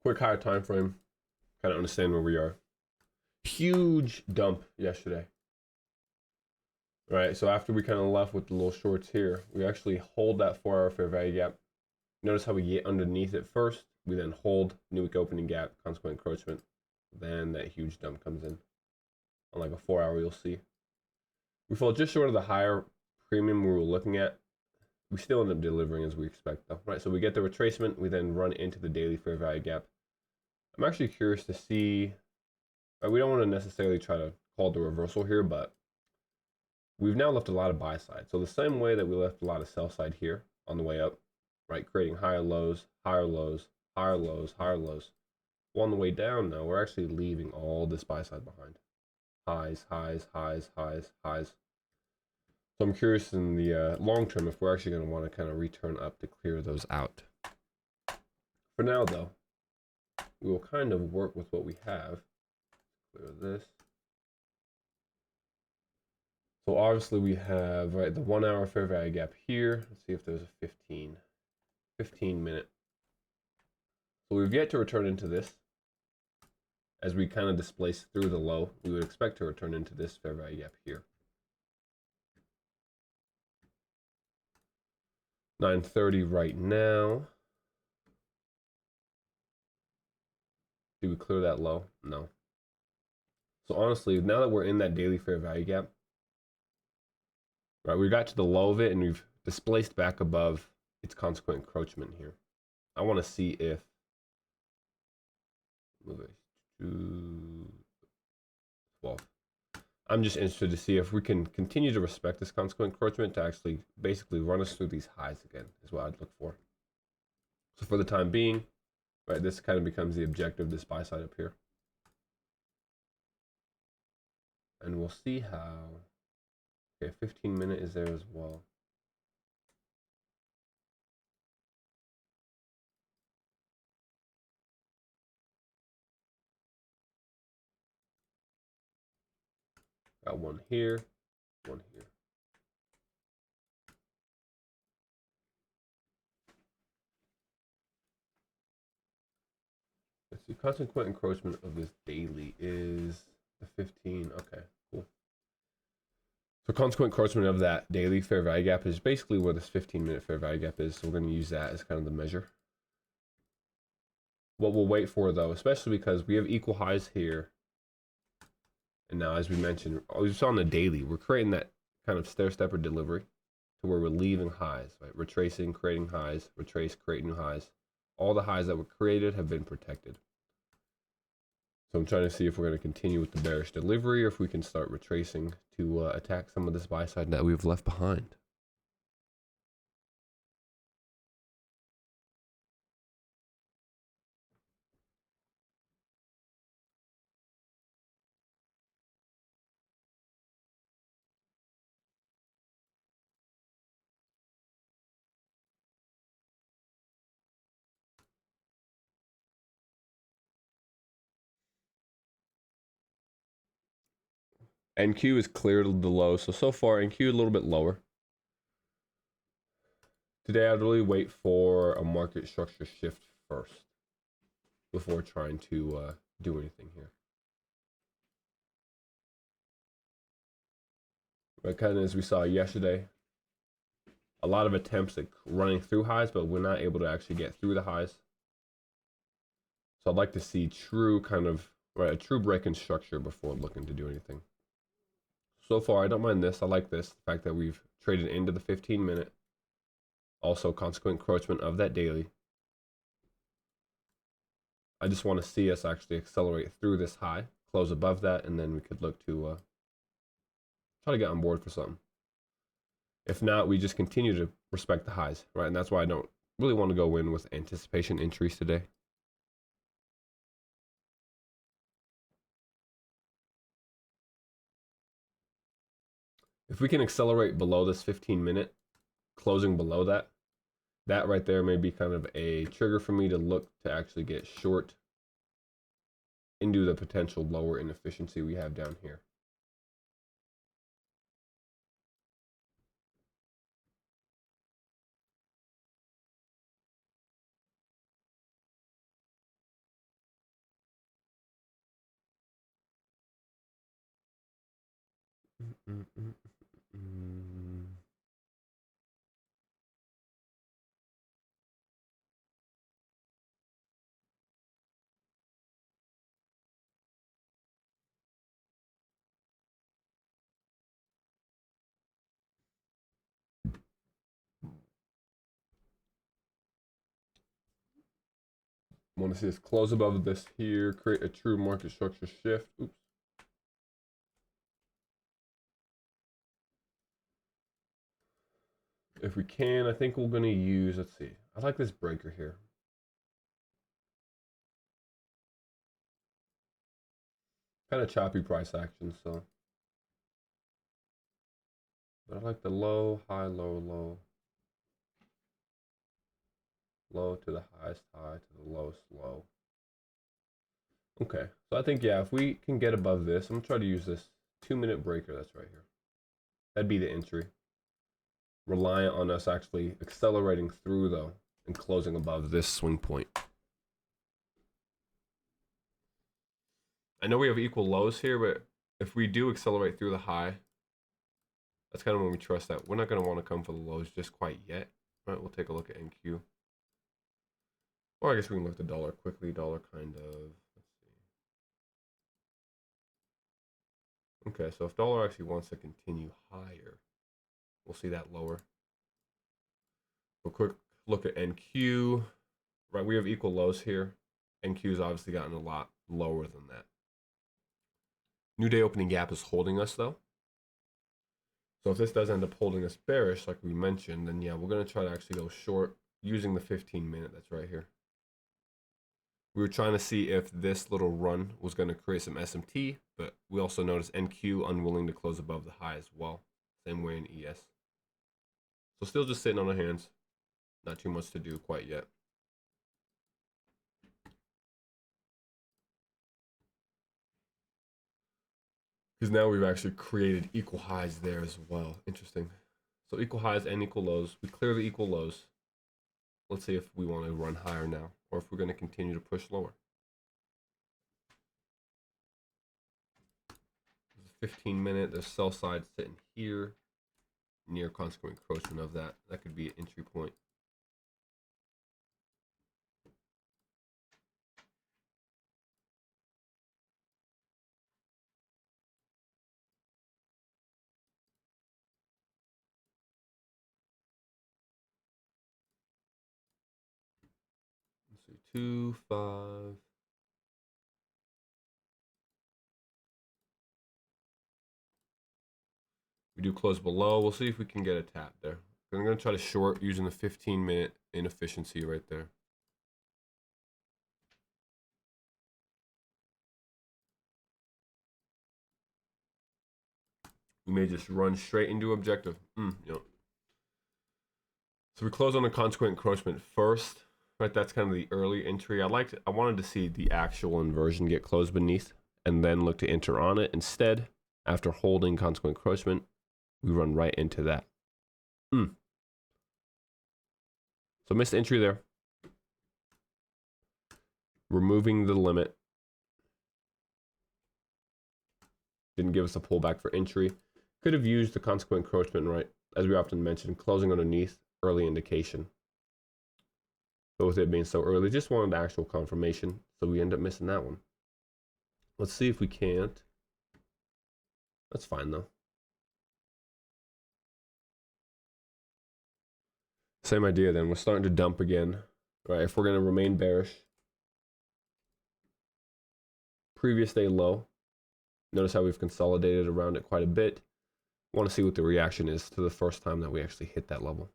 quick higher time frame, kind of understand where we are. Huge dump yesterday. Right, so after we kind of left with the little shorts here, we actually hold that 4 hour fair value gap. Notice how we get underneath it first, we then hold new week opening gap, consequent encroachment, then that huge dump comes in. On like a 4 hour, you'll see. We fall just short of the higher premium we were looking at. We still end up delivering as we expect though. Right, so we get the retracement, we then run into the daily fair value gap. I'm actually curious to see, we don't want to necessarily try to call the reversal here, but we've now left a lot of buy side. So the same way that we left a lot of sell side here on the way up, right, creating higher lows, higher lows, higher lows, higher lows. Well, on the way down now, we're actually leaving all this buy side behind. Highs, highs, highs, highs, highs. So I'm curious in the long term if we're actually going to want to kind of return up to clear those out. For now though, we will kind of work with what we have. Clear this. So obviously we have, right, the 1 hour fair value gap here. Let's see if there's a 15 minute. So we've yet to return into this. As we kind of displace through the low, we would expect to return into this fair value gap here. 9:30 right now. Did we clear that low? No. So honestly, now that we're in that daily fair value gap, right, we got to the low of it and we've displaced back above its consequent encroachment here. I want to see if, move it to 12. I'm just interested to see if we can continue to respect this consequent encroachment to actually basically run us through these highs again, is what I'd look for. So for the time being, right, this kind of becomes the objective, this buy side up here. And we'll see how, okay, 15 minute is there as well. Got one here, one here. Let's see, consequent encroachment of this daily is the 15. Okay, cool. So consequent encroachment of that daily fair value gap is basically where this 15-minute fair value gap is. So we're going to use that as kind of the measure. What we'll wait for though, especially because we have equal highs here. And now, as we mentioned, we saw on the daily, we're creating that kind of stair-stepper delivery to where we're leaving highs, right? Retracing, creating highs, retrace, create new highs. All the highs that were created have been protected. So I'm trying to see if we're going to continue with the bearish delivery or if we can start retracing to attack some of this buy side that we've left behind. NQ is cleared the low, so far NQ a little bit lower. Today I'd really wait for a market structure shift first before trying to do anything here. But kind of as we saw yesterday, a lot of attempts at running through highs, but we're not able to actually get through the highs. So I'd like to see true kind of, right, a true break in structure before looking to do anything. So far, I don't mind this. I like this, the fact that we've traded into the 15-minute. Also, consequent encroachment of that daily. I just want to see us actually accelerate through this high, close above that, and then we could look to try to get on board for something. If not, we just continue to respect the highs, right? And that's why I don't really want to go in with anticipation entries today. If we can accelerate below this 15-minute, closing below that, that right there may be kind of a trigger for me to look to actually get short into the potential lower inefficiency we have down here. Want to see us close above this here, create a true market structure shift. Oops. If we can, I think we're going to use, let's see. I like this breaker here. Kind of choppy price action, so. But I like the low, high, low, low. Low to the highest high to the lowest low. Okay, so I think, yeah, if we can get above this, I'm going to try to use this 2-minute breaker that's right here. That'd be the entry. Reliant on us actually accelerating through, though, and closing above this swing point. I know we have equal lows here, but if we do accelerate through the high, that's kind of when we trust that we're not going to want to come for the lows just quite yet. All right, we'll take a look at NQ. Or I guess we can look at the dollar quickly. Dollar kind of, let's see. Okay, so if dollar actually wants to continue higher, we'll see that lower. A quick look at NQ. Right, we have equal lows here. NQ's obviously gotten a lot lower than that. New day opening gap is holding us though. So if this does end up holding us bearish, like we mentioned, then yeah, we're going to try to actually go short using the 15-minute that's right here. We were trying to see if this little run was going to create some SMT, but we also noticed NQ unwilling to close above the high as well. Same way in ES. So still just sitting on our hands. Not too much to do quite yet. Because now we've actually created equal highs there as well. Interesting. So equal highs and equal lows. We clearly equal lows. Let's see if we want to run higher now, or if we're going to continue to push lower. 15-minute, the sell side sitting here, near consequent encroachment of that. That could be an entry point. Let's see, 2, 5. We do close below. We'll see if we can get a tap there. I'm going to try to short using the 15-minute inefficiency right there. We may just run straight into objective. So we close on a consequent encroachment first. Right, that's kind of the early entry. I wanted to see the actual inversion get closed beneath and then look to enter on it. Instead, after holding consequent encroachment, we run right into that. So missed entry there. Removing the limit. Didn't give us a pullback for entry. Could have used the consequent encroachment, right? As we often mention, closing underneath, early indication. But with it being so early, just wanted actual confirmation. So we end up missing that one. Let's see if we can't. That's fine though. Same idea then. We're starting to dump again. Right, if we're going to remain bearish. Previous day low. Notice how we've consolidated around it quite a bit. Want to see what the reaction is to the first time that we actually hit that level.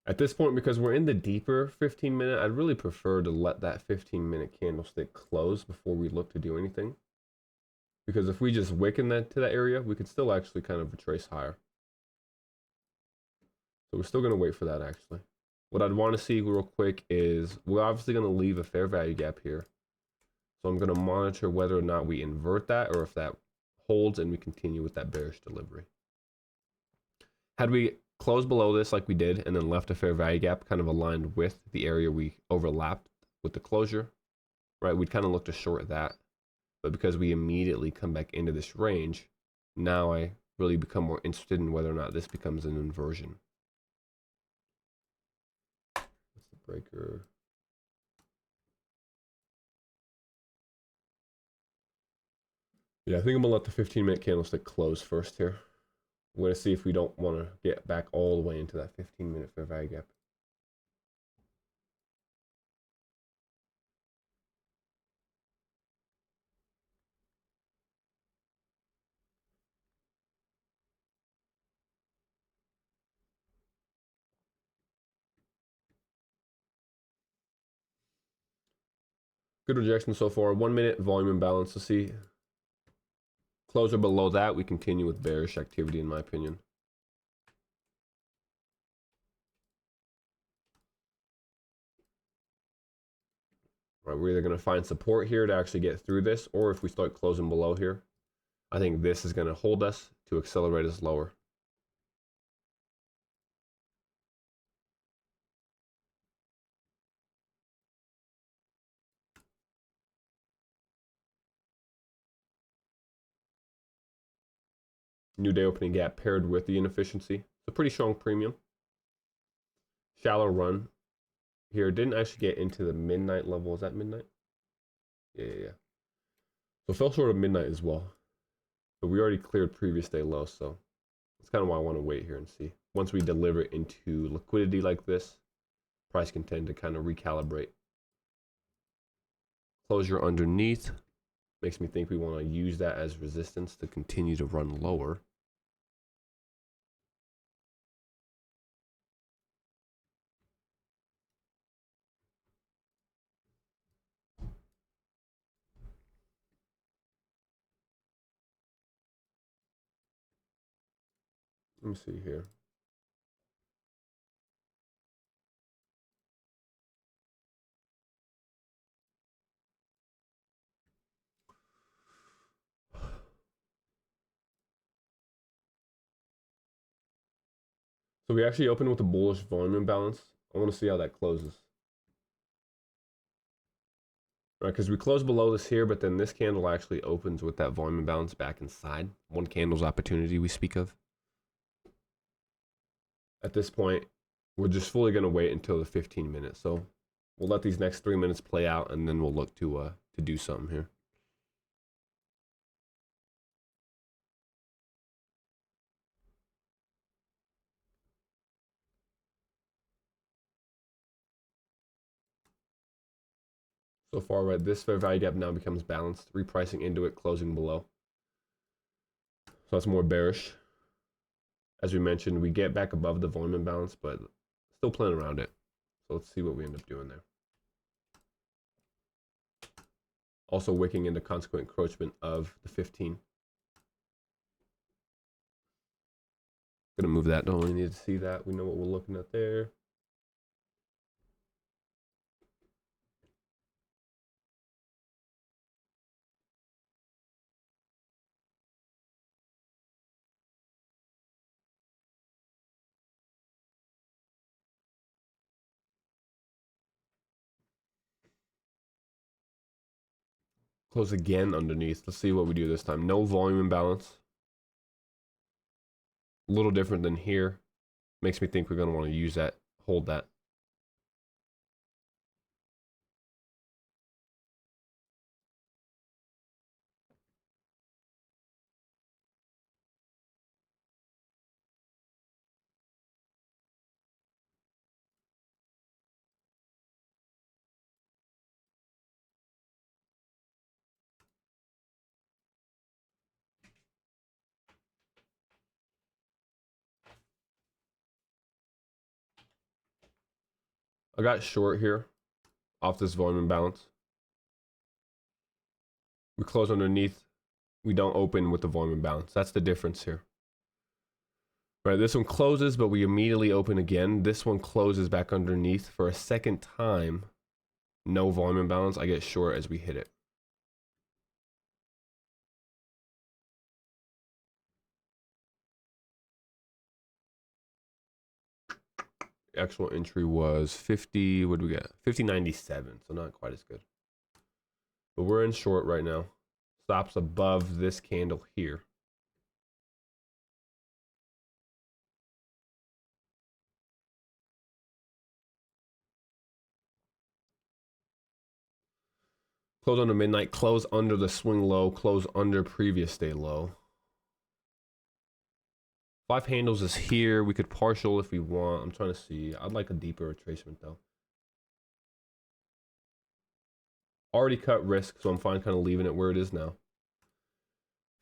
At this point, because we're in the deeper 15-minute, I'd really prefer to let that 15-minute candlestick close before we look to do anything. Because if we just wicken that to that area, we could still actually kind of retrace higher. So we're still going to wait for that actually. What I'd want to see real quick is we're obviously going to leave a fair value gap here. So I'm going to monitor whether or not we invert that or if that holds and we continue with that bearish delivery. Had we closed below this like we did and then left a fair value gap kind of aligned with the area we overlapped with the closure, right, we'd kind of look to short that. But because we immediately come back into this range, now I really become more interested in whether or not this becomes an inversion. That's the breaker. Yeah, I think I'm gonna let the 15-minute candlestick close first here. We're gonna see if we don't want to get back all the way into that 15-minute fair value gap. Good rejection so far. 1 minute volume imbalance. Let's see. Closer below that, we continue with bearish activity, in my opinion. Right, we're either going to find support here to actually get through this, or if we start closing below here, I think this is going to hold us to accelerate us lower. New day opening gap paired with the inefficiency. It's a pretty strong premium. Shallow run here. Didn't actually get into the midnight level. Is that midnight? Yeah. So fell short of midnight as well. But we already cleared previous day low, so that's kind of why I want to wait here and see. Once we deliver into liquidity like this, price can tend to kind of recalibrate. Closure underneath makes me think we want to use that as resistance to continue to run lower. Let me see here. So we actually opened with a bullish volume imbalance. I want to see how that closes. Right, because we closed below this here, but then this candle actually opens with that volume imbalance back inside. One candle's opportunity we speak of. At this point, we're just fully going to wait until the 15 minutes. So we'll let these next 3 minutes play out, and then we'll look to do something here. So far, right, this fair value gap now becomes balanced, repricing into it, closing below. So that's more bearish. As we mentioned, we get back above the volume imbalance, but still playing around it. So let's see what we end up doing there. Also wicking into consequent encroachment of the 15. Gonna move that, don't really need to see that. We know what we're looking at there. Close again underneath. Let's see what we do this time. No volume imbalance. A little different than here. Makes me think we're going to want to use that, hold that. I got short here off this volume imbalance. We close underneath. We don't open with the volume imbalance. That's the difference here. Right, this one closes, but we immediately open again. This one closes back underneath for a second time. No volume imbalance. I get short as we hit it. Actual entry was 50. What do we get? 50.97. So not quite as good. But we're in short right now. Stops above this candle here. Close under midnight, close under the swing low, close under previous day low. 5 handles is here. We could partial if we want. I'm trying to see. I'd like a deeper retracement though. Already cut risk, so I'm fine kind of leaving it where it is now.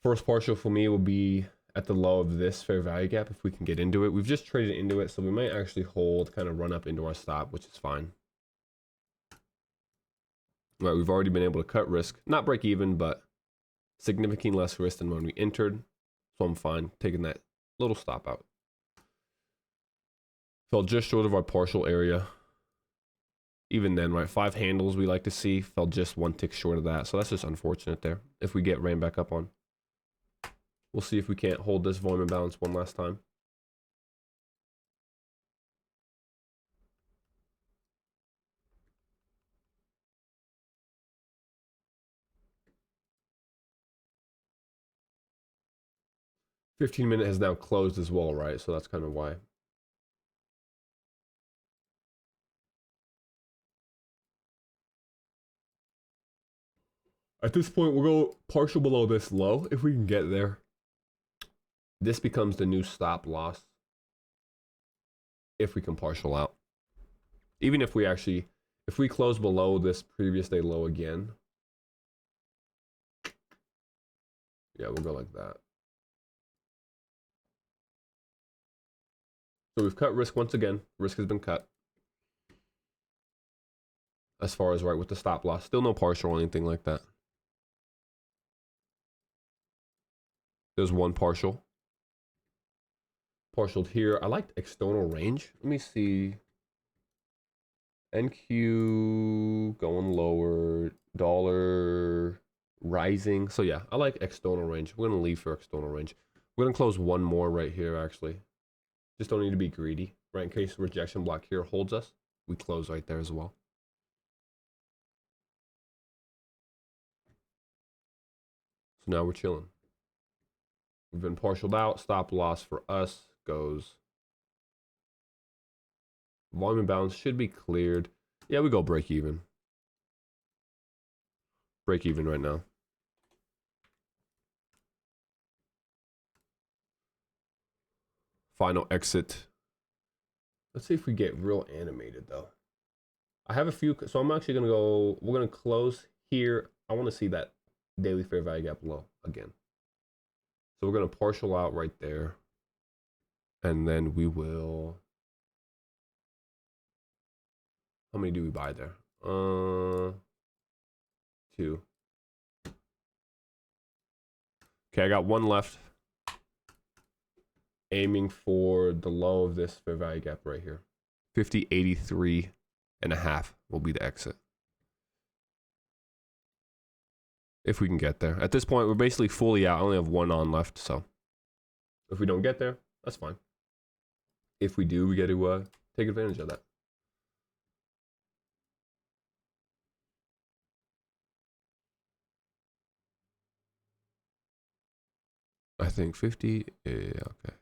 First partial for me will be at the low of this fair value gap if we can get into it. We've just traded into it, so we might actually hold, kind of run up into our stop, which is fine. Right, we've already been able to cut risk. Not break even, but significantly less risk than when we entered. So I'm fine taking that little stop out. Fell just short of our partial area. Even then, right, 5 handles we like to see. Fell just 1 tick short of that. So that's just unfortunate there. If we get ran back up on. We'll see if we can't hold this volume imbalance one last time. $15-minute has now closed as well, right? So that's kind of why. At this point, we'll go partial below this low if we can get there. This becomes the new stop loss if we can partial out. Even if we actually, if we close below this previous day low again, yeah, we'll go like that. So we've cut risk once again. Risk has been cut. As far as right with the stop loss. Still no partial or anything like that. There's one partial. Partialed here. I liked external range. Let me see. NQ going lower. Dollar rising. So yeah, I like external range. We're going to leave for external range. We're going to close one more right here actually. Just don't need to be greedy, right? In case the rejection block here holds us, we close right there as well. So now we're chilling. We've been partialed out. Stop loss for us goes. Volume imbalance should be cleared. Yeah, we go break even. Break even right now. Final exit. Let's see if we get real animated though. I have a few, so I'm actually gonna go, we're gonna close here. I wanna see that daily fair value gap low again. So we're gonna partial out right there. And then we will, how many do we buy there? 2. Okay, I got 1 left. Aiming for the low of this fair value gap right here. 50.83.5 will be the exit. If we can get there. At this point, we're basically fully out. I only have 1 on left, so if we don't get there, that's fine. If we do, we get to take advantage of that. I think 50, yeah, okay.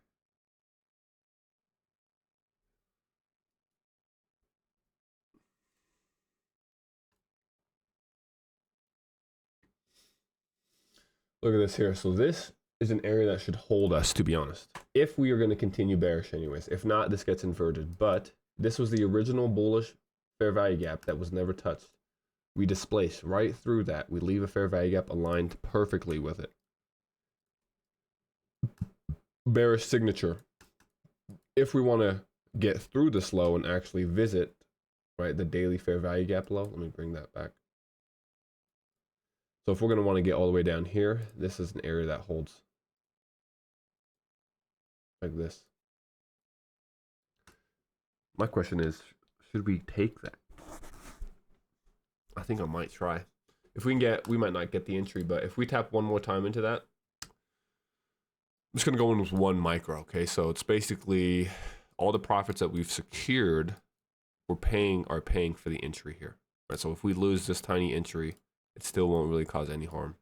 Look at this here. So this is an area that should hold us, to be honest. If we are going to continue bearish anyways. If not, this gets inverted. But this was the original bullish fair value gap that was never touched. We displace right through that. We leave a fair value gap aligned perfectly with it. Bearish signature. If we want to get through this low and actually visit, right, the daily fair value gap low, let me bring that back. So if we're going to want to get all the way down here, this is an area that holds like this. My question is, should we take that? I think I might try. If we can get, we might not get the entry, but if we tap one more time into that, I'm just going to go in with 1 micro, okay? So it's basically all the profits that we've secured, are paying for the entry here. Right? So if we lose this tiny entry, it still won't really cause any harm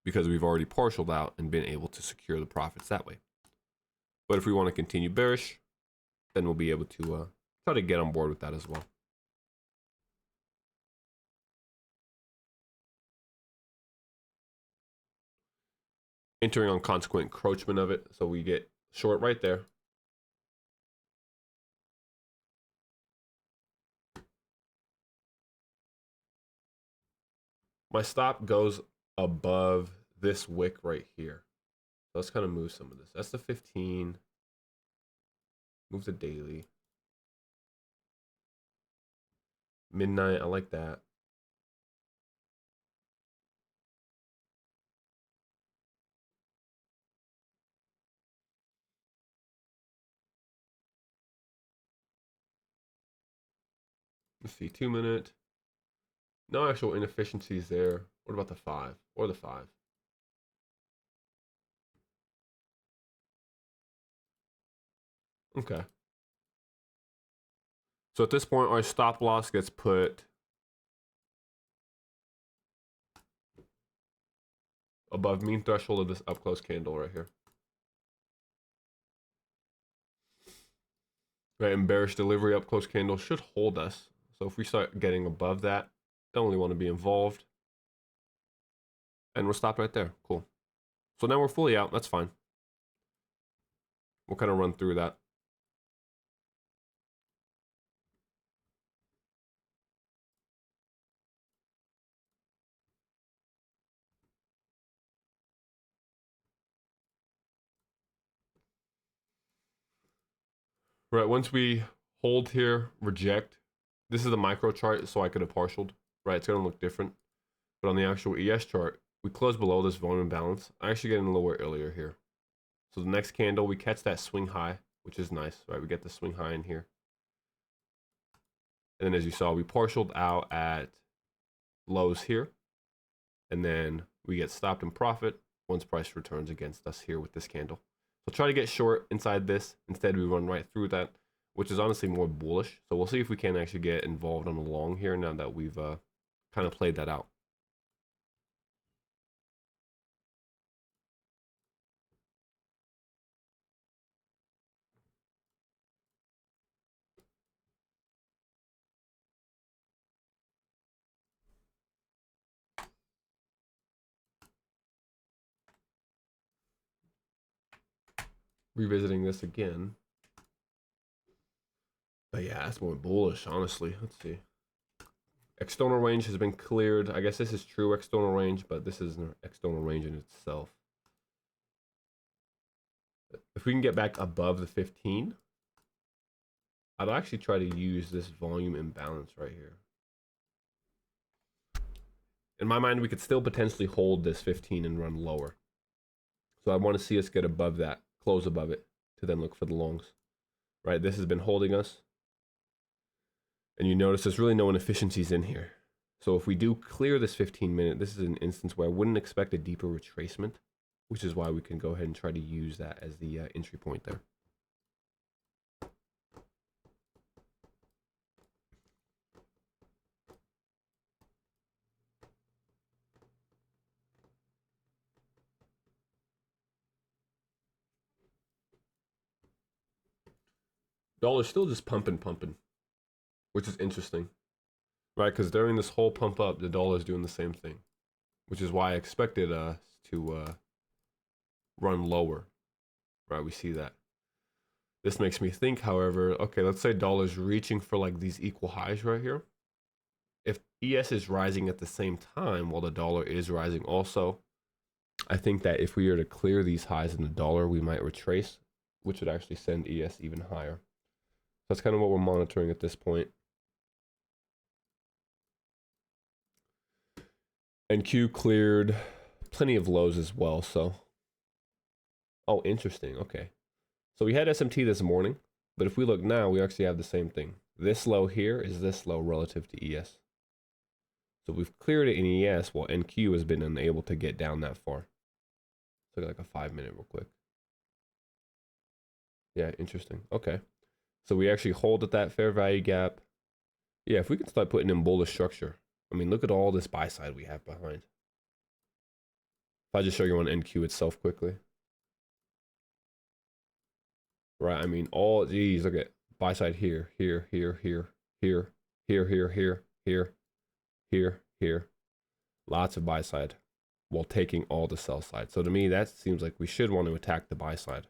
because we've already partialed out and been able to secure the profits that way. But if we want to continue bearish, then we'll be able to try to get on board with that as well. Entering on consequent encroachment of it, so we get short right there. My stop goes above this wick right here. So let's kind of move some of this. That's the 15. Move the daily. Midnight, I like that. Let's see, 2 minute. No actual inefficiencies there. What about the 5 or the 5? Okay. So at this point, our stop loss gets put above mean threshold of this up close candle right here. Right, and bearish delivery up close candle should hold us. So if we start getting above that, don't really want to be involved. And we'll stop right there. Cool. So now we're fully out. That's fine. We'll kind of run through that. Right, once we hold here, reject. This is the micro chart, so I could have partialed. Right, it's going to look different. But on the actual ES chart, we close below this volume imbalance. I actually get in lower earlier here. So the next candle, we catch that swing high, which is nice, right? We get the swing high in here. And then as you saw, we partialed out at lows here. And then we get stopped in profit once price returns against us here with this candle. So try to get short inside this. Instead, we run right through that, which is honestly more bullish. So we'll see if we can actually get involved on the long here now that we've kind of played that out. Revisiting this again. But yeah, it's more bullish, honestly. Let's see. External range has been cleared. I guess this is true external range, but this is an external range in itself. If we can get back above the 15, I'd actually try to use this volume imbalance right here. In my mind, we could still potentially hold this 15 and run lower. So I want to see us get above that, close above it, to then look for the longs. Right, this has been holding us. And you notice there's really no inefficiencies in here. So if we do clear this 15-minute, this is an instance where I wouldn't expect a deeper retracement, which is why we can go ahead and try to use that as the entry point there. Dollar's still just pumping, which is interesting, right? Because during this whole pump up, the dollar is doing the same thing, which is why I expected us to run lower, right? We see that. This makes me think, however, okay, let's say dollar's reaching for like these equal highs right here. If ES is rising at the same time while the dollar is rising also, I think that if we were to clear these highs in the dollar, we might retrace, which would actually send ES even higher. That's kind of what we're monitoring at this point. And Q cleared plenty of lows as well, so. Oh, interesting, okay. So we had SMT this morning, but if we look now, we actually have the same thing. This low here is this low relative to ES. So we've cleared it in ES while NQ has been unable to get down that far. Let's look at like a 5-minute real quick. Yeah, interesting. Okay. So we actually hold at that fair value gap. Yeah, if we can start putting in bullish structure. I mean, look at all this buy side we have behind. If I just show you on NQ itself quickly. Right, I mean, all, geez, look at buy side here, here, here, here, here, here, here, here, here, here, here. Lots of buy side while taking all the sell side. So to me, that seems like we should want to attack the buy side.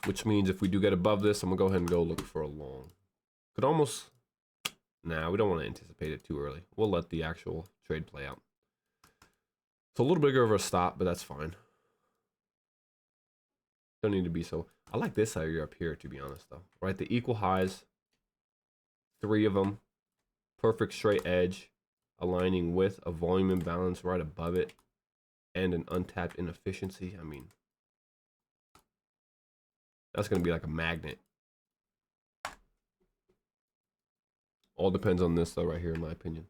Which means if we do get above this, I'm gonna go ahead and go look for a long. Could almost, nah, we don't want to anticipate it too early. We'll let the actual trade play out. It's a little bigger of a stop, but that's fine. Don't need to be so. I like this area up here, to be honest, though. Right, the equal highs, 3 of them, perfect straight edge, aligning with a volume imbalance right above it, and an untapped inefficiency. I mean, that's gonna be like a magnet. All depends on this, though, right here, in my opinion.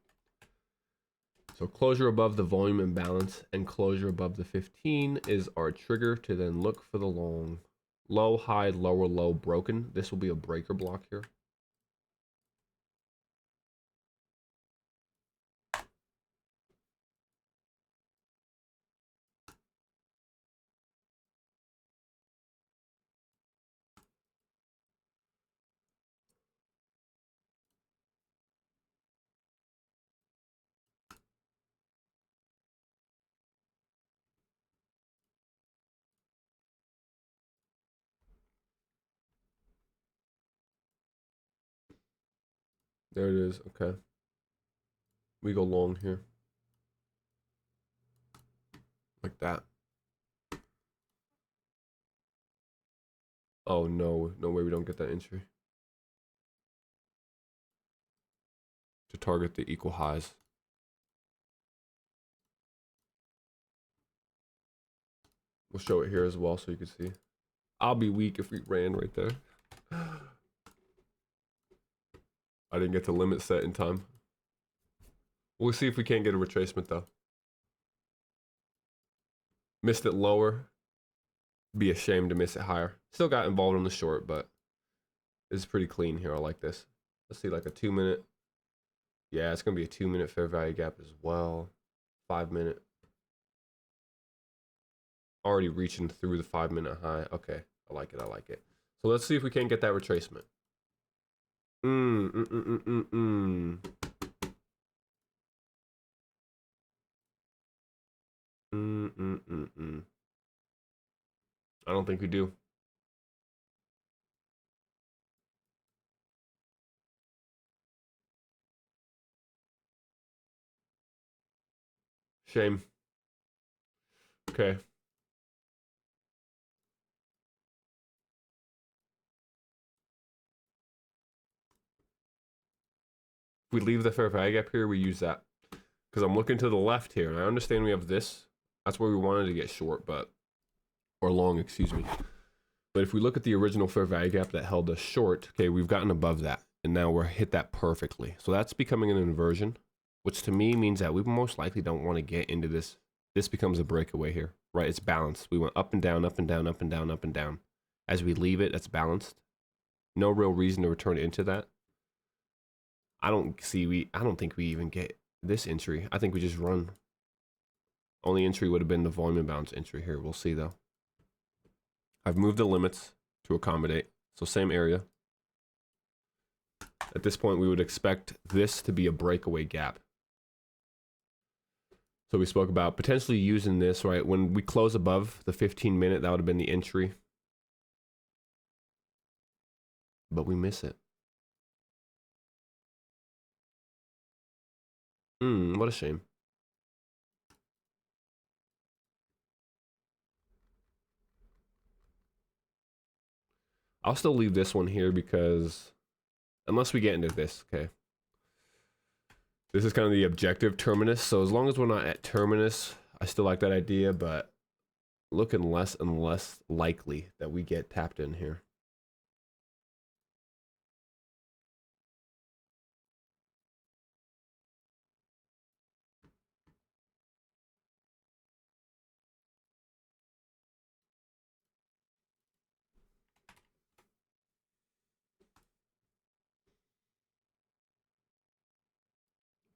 So closure above the volume imbalance and closure above the 15 is our trigger to then look for the long. Low, high, lower, low, broken. This will be a breaker block here. There it is. Okay. We go long here. Like that. Oh, no. No way we don't get that entry. To target the equal highs. We'll show it here as well so you can see. I'll be weak if we ran right there. I didn't get the limit set in time. We'll see if we can't get a retracement, though. Missed it lower. Be ashamed to miss it higher. Still got involved on the short, but it's pretty clean here. I like this. Let's see, like a 2-minute. Yeah, it's going to be a 2-minute fair value gap as well. 5-minute. Already reaching through the 5-minute high. Okay, I like it. I like it. So let's see if we can get that retracement. I don't think we do. Shame. Okay. If we leave the fair value gap here, we use that. Because I'm looking to the left here, and I understand we have this. That's where we wanted to get short, but... Or long, excuse me. But if we look at the original fair value gap that held us short, okay, we've gotten above that. And now we're hit that perfectly. So that's becoming an inversion, which to me means that we most likely don't want to get into this. This becomes a breakaway here, right? It's balanced. We went up and down, up and down, up and down, up and down. As we leave it, that's balanced. No real reason to return into that. I don't think we even get this entry. I think we just run. Only entry would have been the volume imbalance entry here. We'll see though. I've moved the limits to accommodate. So same area. At this point, we would expect this to be a breakaway gap. So we spoke about potentially using this, right? When we close above the 15-minute, that would have been the entry. But we miss it. What a shame. I'll still leave this one here because unless we get into this, okay. This is kind of the objective terminus. So as long as we're not at terminus, I still like that idea, but looking less and less likely that we get tapped in here.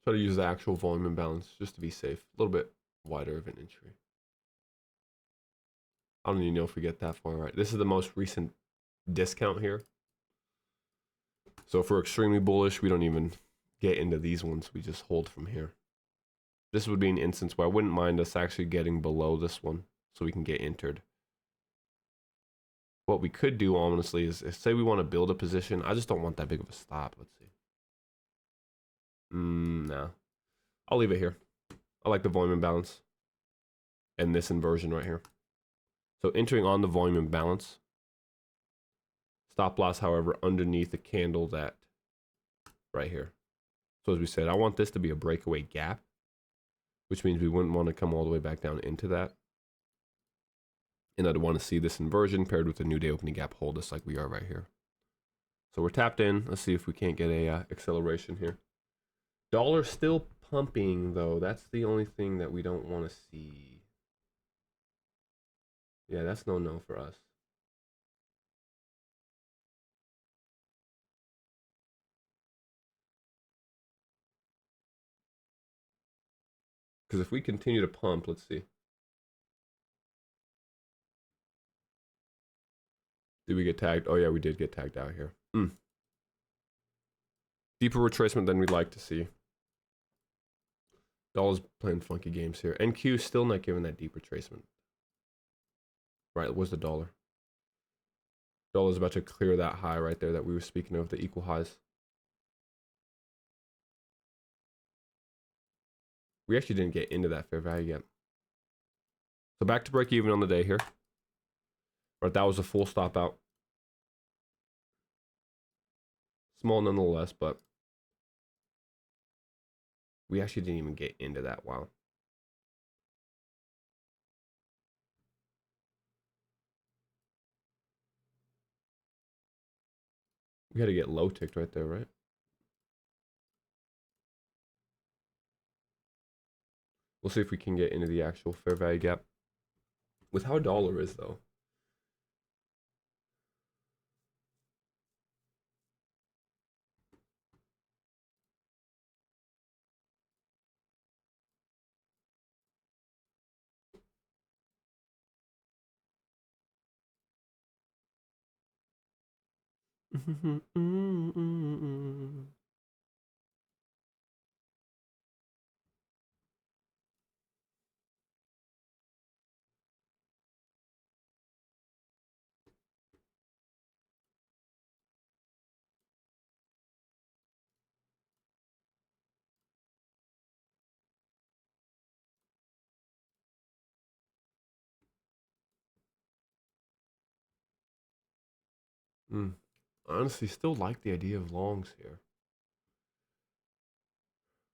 Try to use the actual volume imbalance just to be safe. A little bit wider of an entry. I don't even know if we get that far right. This is the most recent discount here. So if we're extremely bullish, we don't even get into these ones. We just hold from here. This would be an instance where I wouldn't mind us actually getting below this one so we can get entered. What we could do, honestly, is say we want to build a position. I just don't want that big of a stop. Let's see. No. I'll leave it here. I like the volume imbalance. And this inversion right here. So entering on the volume imbalance. Stop loss, however, underneath the candle that right here. So as we said, I want this to be a breakaway gap, which means we wouldn't want to come all the way back down into that. And I'd want to see this inversion paired with a new day opening gap hold us like we are right here. So we're tapped in. Let's see if we can't get a acceleration here. Dollar still pumping though. That's the only thing that we don't want to see. Yeah, that's no for us. Because if we continue to pump, let's see. Did we get tagged? Oh yeah, we did get tagged out here. Deeper retracement than we'd like to see. Dollar's playing funky games here. NQ still not giving that deep retracement. Right, where's the dollar? Dollar's about to clear that high right there that we were speaking of, the equal highs. We actually didn't get into that fair value yet. So back to break even on the day here. Right, that was a full stop out. Small nonetheless, but we actually didn't even get into that. Wow. We had to get low ticked right there, right? We'll see if we can get into the actual fair value gap. With how dollar is though. Honestly, still like the idea of longs here.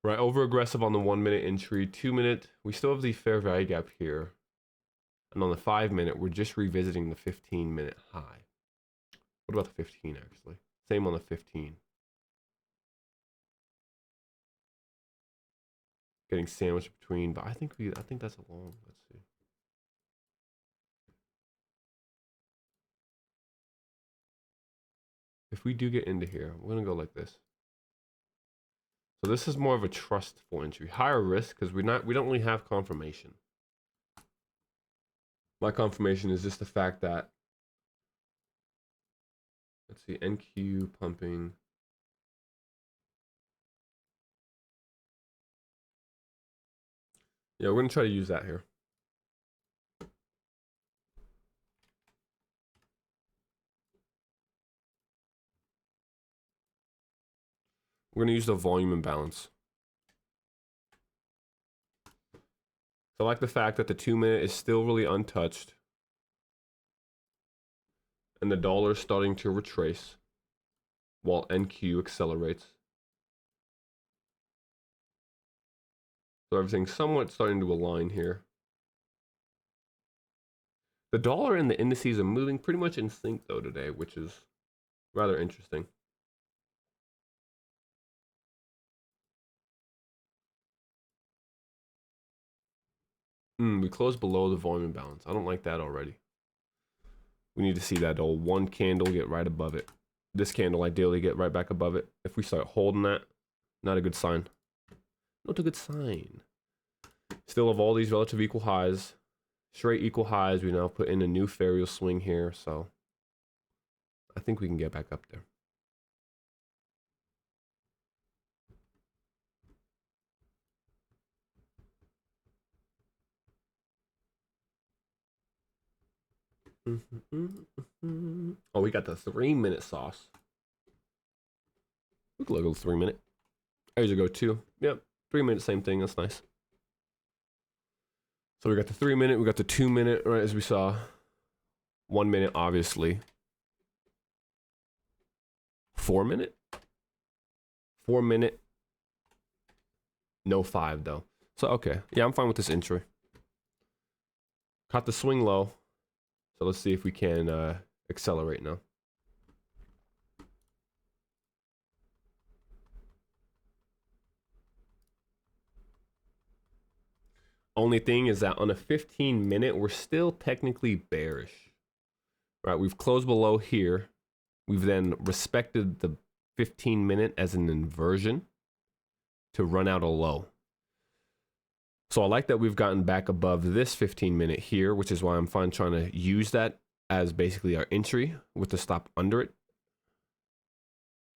Right, over aggressive on the 1 minute entry, 2 minute. We still have the fair value gap here. And on the 5 minute, we're just revisiting the 15-minute high. What about the 15 actually? Same on the 15. Getting sandwiched between, but I think that's a long. Let's see. If we do get into here, we're gonna go like this. So this is more of a trustful entry, higher risk because we don't really have confirmation. My confirmation is just the fact that, let's see, NQ pumping. Yeah, we're gonna try to use that here. We're gonna use the volume imbalance. So I like the fact that the 2 minute is still really untouched. And the dollar is starting to retrace while NQ accelerates. So everything's somewhat starting to align here. The dollar and the indices are moving pretty much in sync though today, which is rather interesting. We closed below the volume imbalance. I don't like that already. We need to see that old one candle get right above it. This candle ideally get right back above it. If we start holding that, not a good sign. Not a good sign. Still have all these relative equal highs. Straight equal highs. We now put in a new Ferial swing here. So I think we can get back up there. Oh, we got the 3-minute sauce. We could look at the 3-minute. There you go, 2. Yep, 3-minute, same thing. That's nice. So we got the 3-minute, we got the 2-minute, right, as we saw. 1 minute, obviously. 4-minute? 4-minute. No 5, though. So, okay. Yeah, I'm fine with this entry. Caught the swing low. So let's see if we can accelerate now. Only thing is that on a 15-minute, we're still technically bearish. Right, we've closed below here. We've then respected the 15-minute as an inversion to run out a low. So I like that we've gotten back above this 15-minute here, which is why I'm fine trying to use that as basically our entry with the stop under it.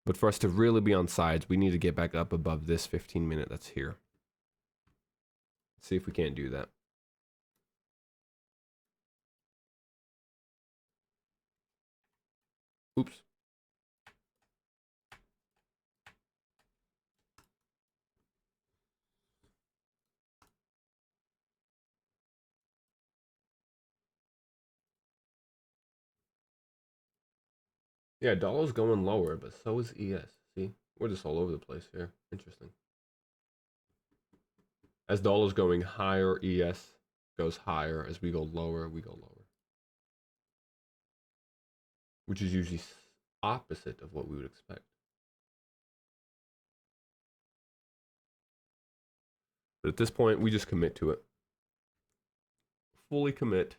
But for us to really be on sides, we need to get back up above this 15-minute that's here. Let's see if we can't do that. Oops. Yeah, dollar's going lower, but so is ES. See, we're just all over the place here. Interesting. As dollar's going higher, ES goes higher. As we go lower, we go lower. Which is usually opposite of what we would expect. But at this point, we just commit to it. Fully commit.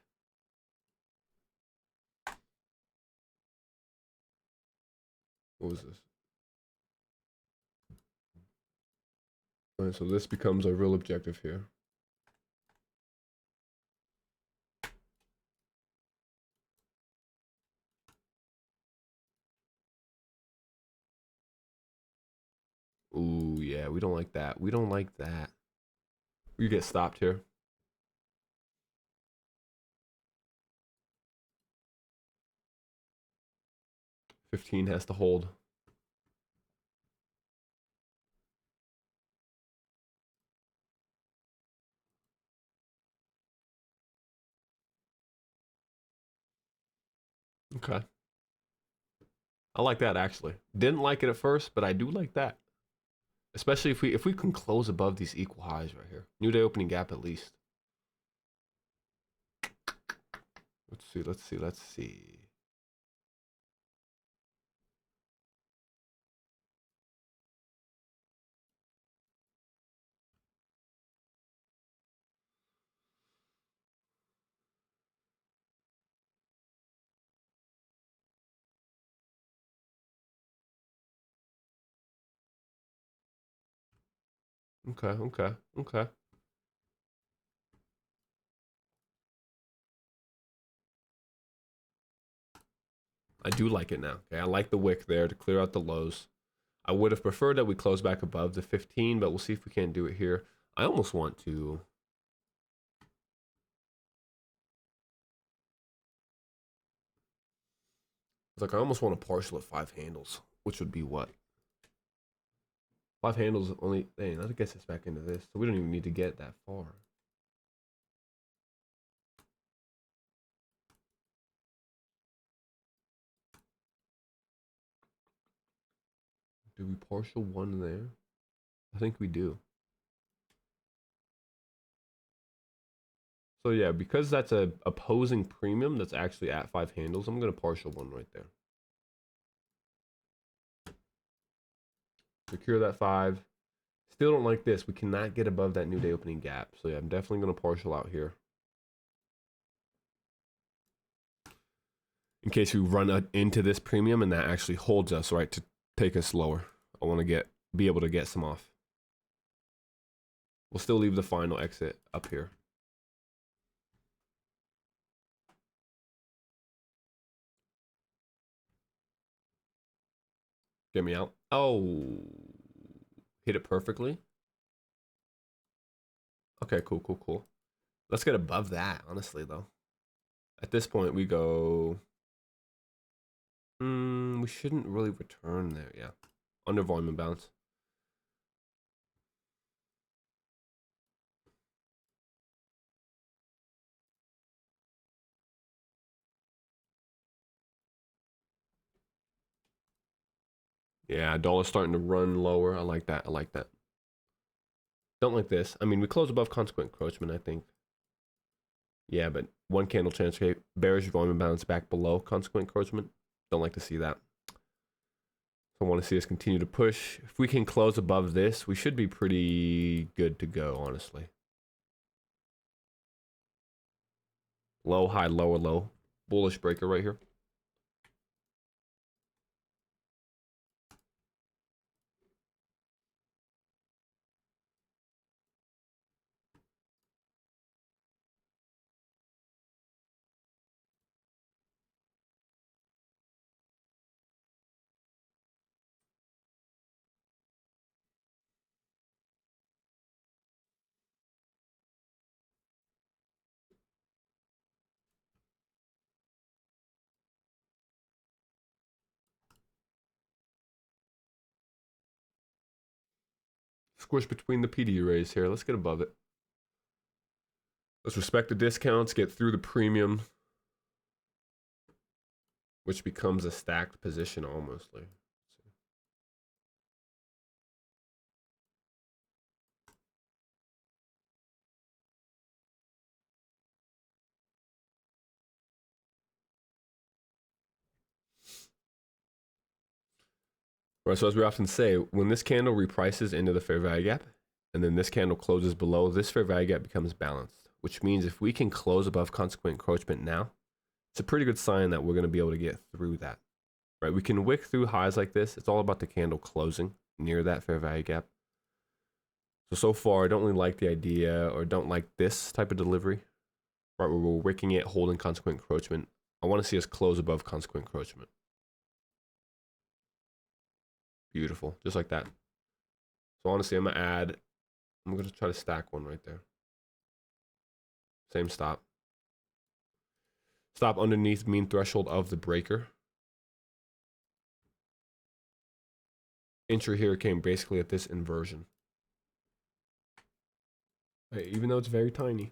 What was this? All right, so this becomes a real objective here. Ooh, yeah, we don't like that. We don't like that. We get stopped here. $15 has to hold. Okay. I like that actually. Didn't like it at first, but I do like that. Especially if we can close above these equal highs right here. New day opening gap at least. Let's see, let's see, let's see. Okay, okay, okay. I do like it now. Okay, I like the wick there to clear out the lows. I would have preferred that we close back above the 15, but we'll see if we can't do it here. I almost want to. It's like I almost want to partial at 5 handles, which would be what? 5 handles only. Dang, that gets us back into this, so we don't even need to get that far. Do we partial 1 there? I think we do. So yeah, because that's a opposing premium that's actually at 5 handles, I'm gonna partial 1 right there. Secure that 5. Still don't like this. We cannot get above that new day opening gap. So yeah, I'm definitely gonna partial out here. In case we run into this premium and that actually holds us, right, to take us lower. I want to be able to get some off. We'll still leave the final exit up here. Get me out. Oh, hit it perfectly. Okay, cool, cool, cool. Let's get above that, honestly, though. At this point, we go... we shouldn't really return there, yeah. Under volume imbalance. Yeah, dollar's starting to run lower. I like that. I like that. Don't like this. I mean, we close above consequent encroachment, I think. Yeah, but one candle transcape, bearish volume imbalance back below consequent encroachment. Don't like to see that. I want to see us continue to push. If we can close above this, we should be pretty good to go, honestly. Low, high, lower, low. Bullish breaker right here. Squish between the PD rays here. Let's get above it. Let's respect the discounts, get through the premium, which becomes a stacked position almost. Like. Right, so as we often say, when this candle reprices into the fair value gap, and then this candle closes below, this fair value gap becomes balanced, which means if we can close above consequent encroachment now, it's a pretty good sign that we're going to be able to get through that. Right, we can wick through highs like this. It's all about the candle closing near that fair value gap. So far, I don't really like the idea or don't like this type of delivery, right, where we're wicking it, holding consequent encroachment. I want to see us close above consequent encroachment. Beautiful, just like that. So honestly, I'm going to try to stack one right there. Same stop. Stop underneath mean threshold of the breaker. Entry here came basically at this inversion. Right, even though it's very tiny,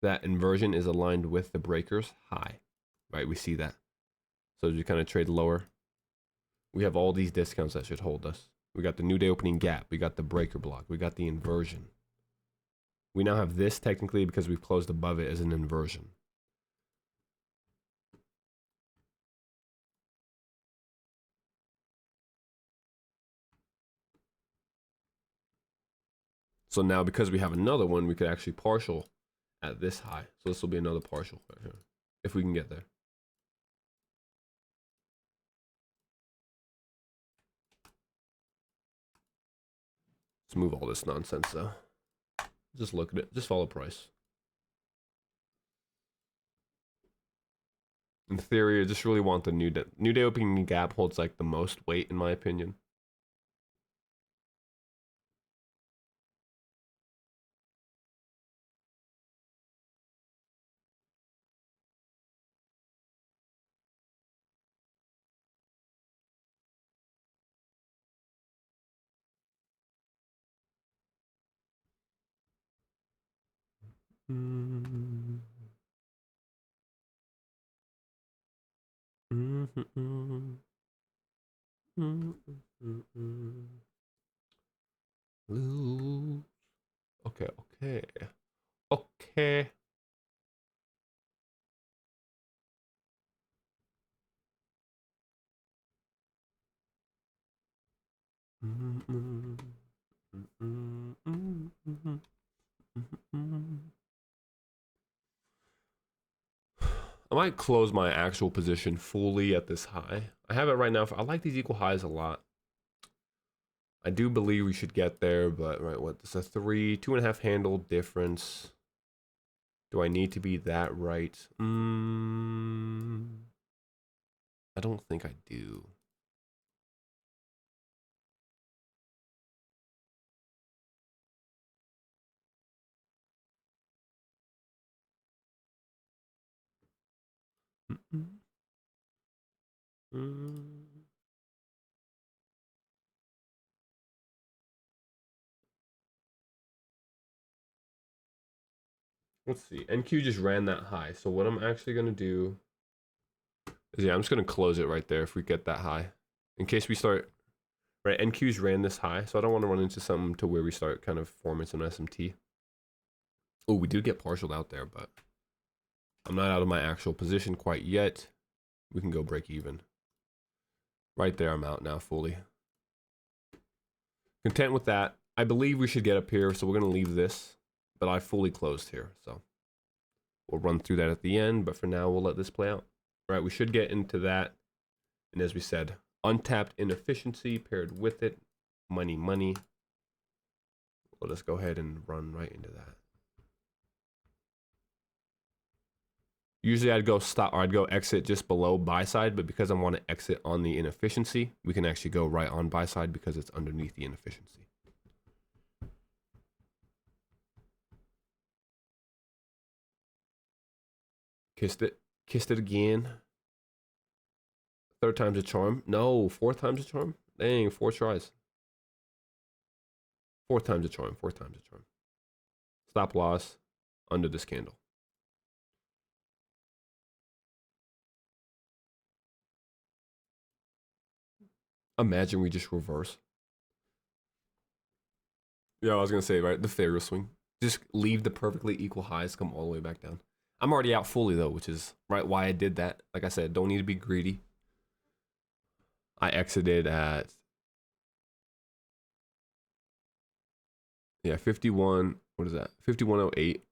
that inversion is aligned with the breaker's high. Right, we see that. So as you kind of trade lower, we have all these discounts that should hold us. We got the new day opening gap. We got the breaker block. We got the inversion. We now have this technically because we've closed above it as an inversion. So now because we have another one, we could actually partial at this high. So this will be another partial right here, if we can get there. Let's move all this nonsense though. Just look at it. Just follow price. In theory, I just really want the new day opening gap holds like the most weight in my opinion. Mm-hmm. Mm-hmm. Mm-hmm. Ooh. Okay, okay. Okay. Mm-hmm. Mm-hmm. Mm-hmm. I might close my actual position fully at this high. I have it right now. I like these equal highs a lot. I do believe we should get there, but right, what, this is a 2.5 handle difference. Do I need to be that right? I don't think I do. Let's see. NQ just ran that high. So what I'm actually going to do is, yeah, I'm just going to close it right there if we get that high. In case we start, right, NQ's ran this high. So I don't want to run into something to where we start kind of forming some SMT. Oh, we did get partialed out there, but I'm not out of my actual position quite yet. We can go break even. Right there, I'm out now fully. Content with that. I believe we should get up here, so we're going to leave this, but I fully closed here, so we'll run through that at the end, but for now, we'll let this play out. All right, we should get into that, and as we said, untapped inefficiency paired with it, money. We'll just go ahead and run right into that. Usually I'd go stop, or I'd go exit just below buy side, but because I want to exit on the inefficiency, we can actually go right on buy side because it's underneath the inefficiency. Kissed it again. Third time's a charm. No, fourth time's a charm. Dang, 4 tries. Fourth time's a charm. Stop loss under this candle. Imagine we just reverse. Yeah, I was gonna say, right, the Pharaoh swing. Just leave the perfectly equal highs, come all the way back down. I'm already out fully though, which is right why I did that. Like I said, don't need to be greedy. I exited at, yeah, 51. What is that? 5108.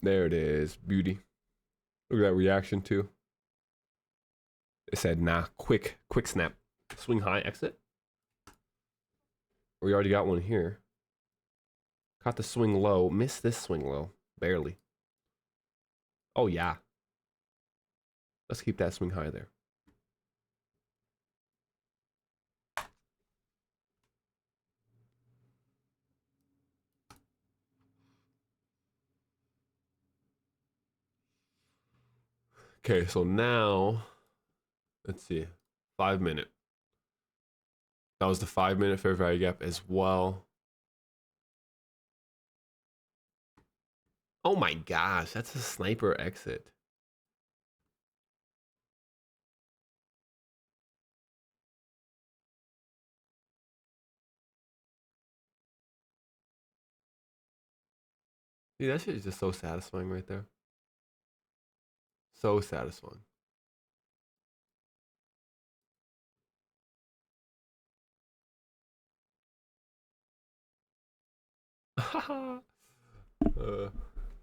There it is, beauty. Look at that reaction too. It said, nah, quick snap. Swing high, exit. We already got one here. Caught the swing low, missed this swing low, barely. Oh yeah. Let's keep that swing high there. Okay, so now, let's see, 5 minute. That was the 5 minute fair value gap as well. Oh my gosh, that's a sniper exit. Dude, that shit is just so satisfying right there. So satisfying.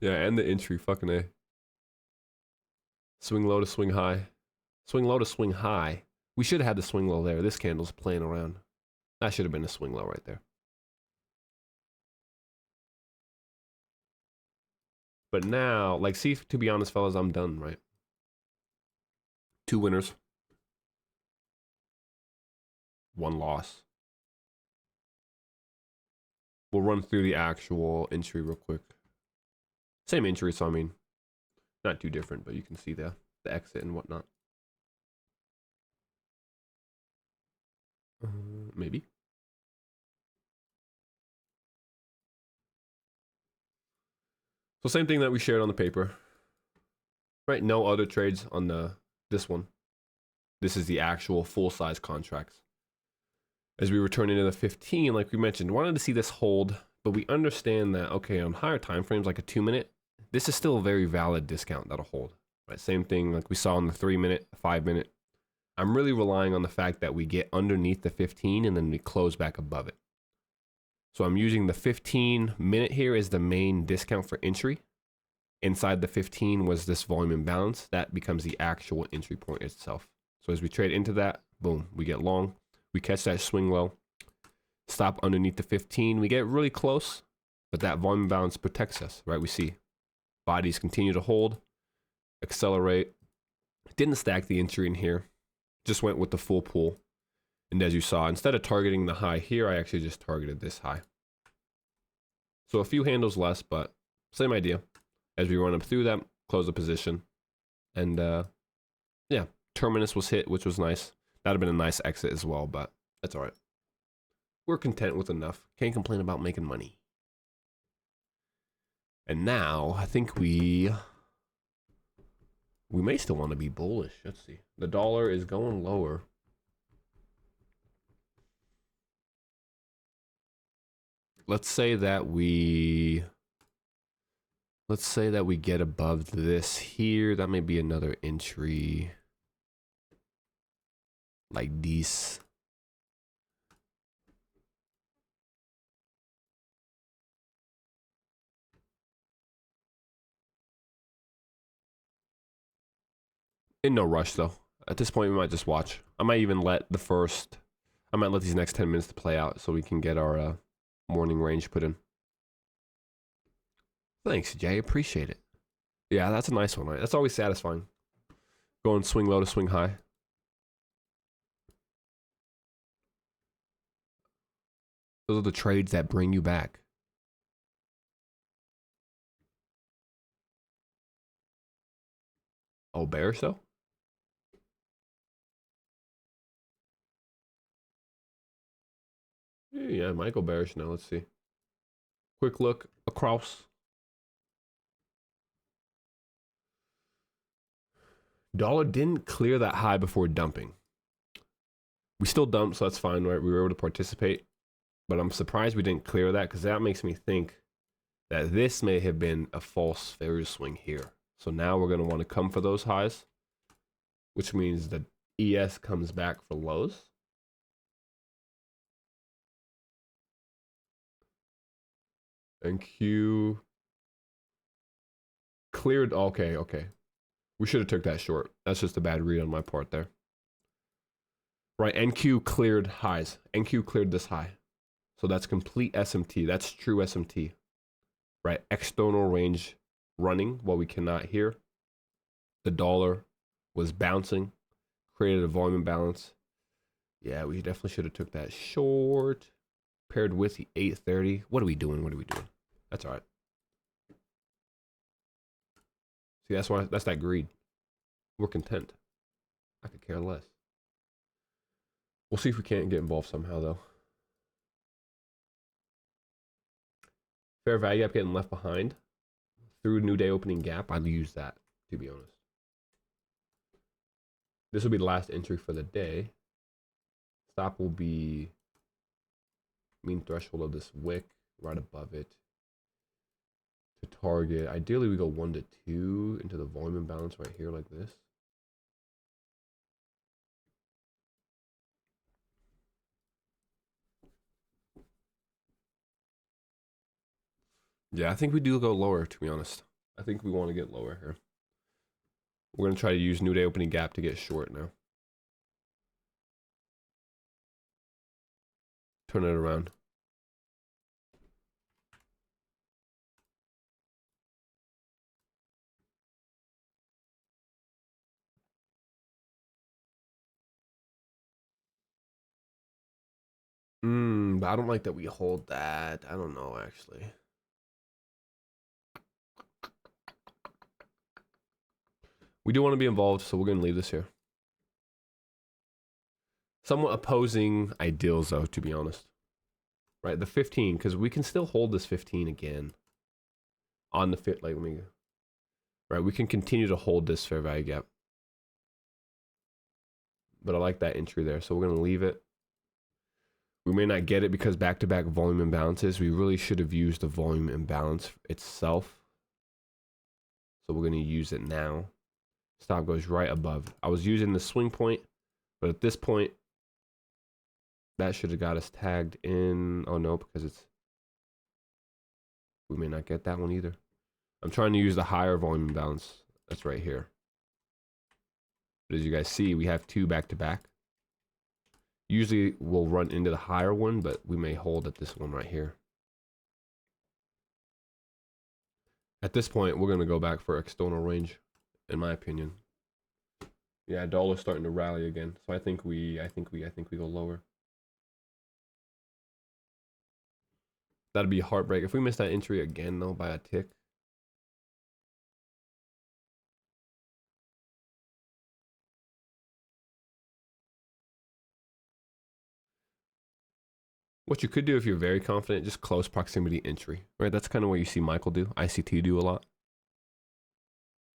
Yeah, and the entry, fucking A. Swing low to swing high. Swing low to swing high. We should have had the swing low there. This candle's playing around. That should have been a swing low right there. But now, like, see, to be honest, fellas, I'm done, right? 2 winners. 1 loss. We'll run through the actual entry real quick. Same entry, so I mean, not too different, but you can see the exit and whatnot. Maybe. So same thing that we shared on the paper. Right, no other trades on this one. This is the actual full-size contracts. As we return into the 15, like we mentioned, wanted to see this hold, but we understand that, okay, on higher time frames, like a 2 minute, this is still a very valid discount that'll hold. Right, same thing like we saw in the 3 minute, 5 minute. I'm really relying on the fact that we get underneath the 15 and then we close back above it. So I'm using the 15 minute here as the main discount for entry. inside the 15 was this volume imbalance. That becomes the actual entry point itself. So as we trade into that, boom, we get long. We catch that swing low, stop underneath the 15. We get really close, but that volume imbalance protects us, right? We see bodies continue to hold, accelerate. Didn't stack the entry in here, just went with the full pull. And as you saw, instead of targeting the high here, I actually just targeted this high. So a few handles less, but same idea. As we run up through that, close the position. And yeah, terminus was hit, which was nice. That'd have been a nice exit as well, but that's all right. We're content with enough. Can't complain about making money. And now I think we may still want to be bullish. Let's see. The dollar is going lower. Let's say that we get above this here. That may be another entry like this. In no rush though. At this point, we might just watch. I might let these next 10 minutes to play out so we can get our morning range put in. Thanks, Jay. Appreciate it. Yeah, that's a nice one, right? That's always satisfying. Going swing low to swing high. Those are the trades that bring you back. Oh, bearish though? Yeah, might go bearish now. Let's see. Quick look across. Dollar didn't clear that high before dumping. We still dumped, so that's fine, right? We were able to participate. But I'm surprised we didn't clear that because that makes me think that this may have been a false failure swing here. So now we're going to want to come for those highs, which means that ES comes back for lows. And Q cleared. Okay. We should have took that short. That's just a bad read on my part there. Right, NQ cleared highs. NQ cleared this high. So that's complete SMT. That's true SMT. Right, external range running while we cannot hear. The dollar was bouncing, created a volume imbalance. Yeah, we definitely should have took that short. Paired with the 830. What are we doing? That's all right. See, that's that greed. We're content. I could care less. We'll see if we can't get involved somehow, though. Fair value gap getting left behind. Through new day opening gap, I'd use that, to be honest. This will be the last entry for the day. Stop will be mean threshold of this wick, right above it. To target, ideally we go 1 to 2 into the volume imbalance right here like this. Yeah, I think we do go lower, to be honest. I think we want to get lower here. We're going to try to use new day opening gap to get short now. Turn it around. But I don't like that we hold that. I don't know, actually. We do want to be involved, so we're going to leave this here. Somewhat opposing ideals, though, to be honest. Right, the 15, because we can still hold this 15 again. On the fit, like, let me go. Right, we can continue to hold this fair value gap. But I like that entry there, so we're going to leave it. We may not get it because back-to-back volume imbalances. We really should have used the volume imbalance itself. So we're going to use it now. Stop goes right above. I was using the swing point, but at this point, that should have got us tagged in. Oh no, because it's... We may not get that one either. I'm trying to use the higher volume imbalance. That's right here. But as you guys see, we have two back to back. Usually we'll run into the higher one, but we may hold at this one right here. At this point, we're going to go back for external range, in my opinion. Yeah, dollar's starting to rally again. So I think we go lower. That'd be a heartbreak. If we miss that entry again though by a tick. What you could do if you're very confident, just close proximity entry, right? That's kind of what you see Michael do, ICT do a lot.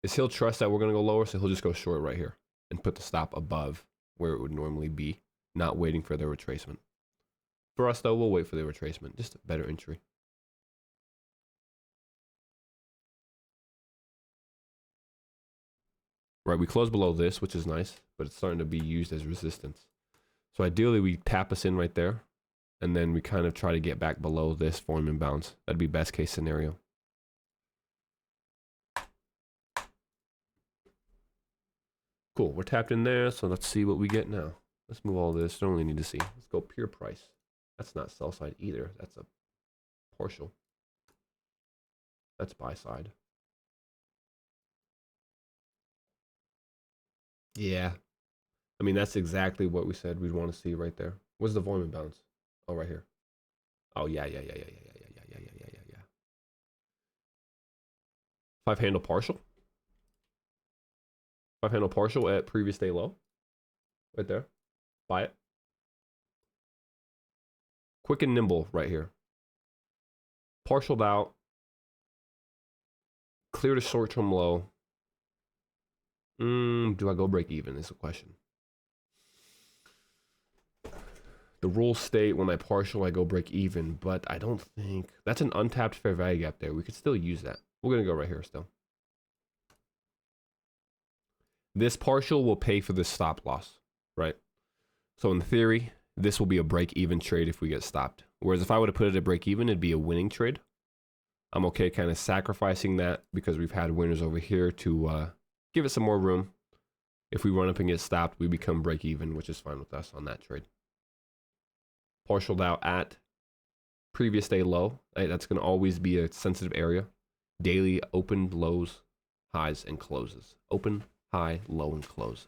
Is he'll trust that we're going to go lower, so he'll just go short right here and put the stop above where it would normally be, not waiting for the retracement. For us though, we'll wait for the retracement, just a better entry. Right, we close below this, which is nice, but it's starting to be used as resistance. So ideally we tap us in right there, and then we kind of try to get back below this volume imbalance. That'd be best case scenario. Cool, we're tapped in there, so let's see what we get now. Let's move all this, don't really need to see. Let's go pure price. That's not sell side either, that's a partial. That's buy side. Yeah. I mean, that's exactly what we said we'd want to see right there. What's the volume imbalance? Oh, right here. Oh, yeah. 5 handle partial. 5 handle partial at previous day low. Right there. Buy it. Quick and nimble right here. Partialed out. Clear to short-term low. Do I go break even is the question. The rules state when I partial, I go break even, but I don't think... That's an untapped fair value gap there. We could still use that. We're going to go right here still. This partial will pay for this stop loss, right? So in theory, this will be a break-even trade if we get stopped. Whereas if I would have put it at break-even, it'd be a winning trade. I'm okay kind of sacrificing that because we've had winners over here to give it some more room. If we run up and get stopped, we become break-even, which is fine with us on that trade. Partialed out at previous day low. That's going to always be a sensitive area. Daily open, lows, highs, and closes. Open, high, low, and close.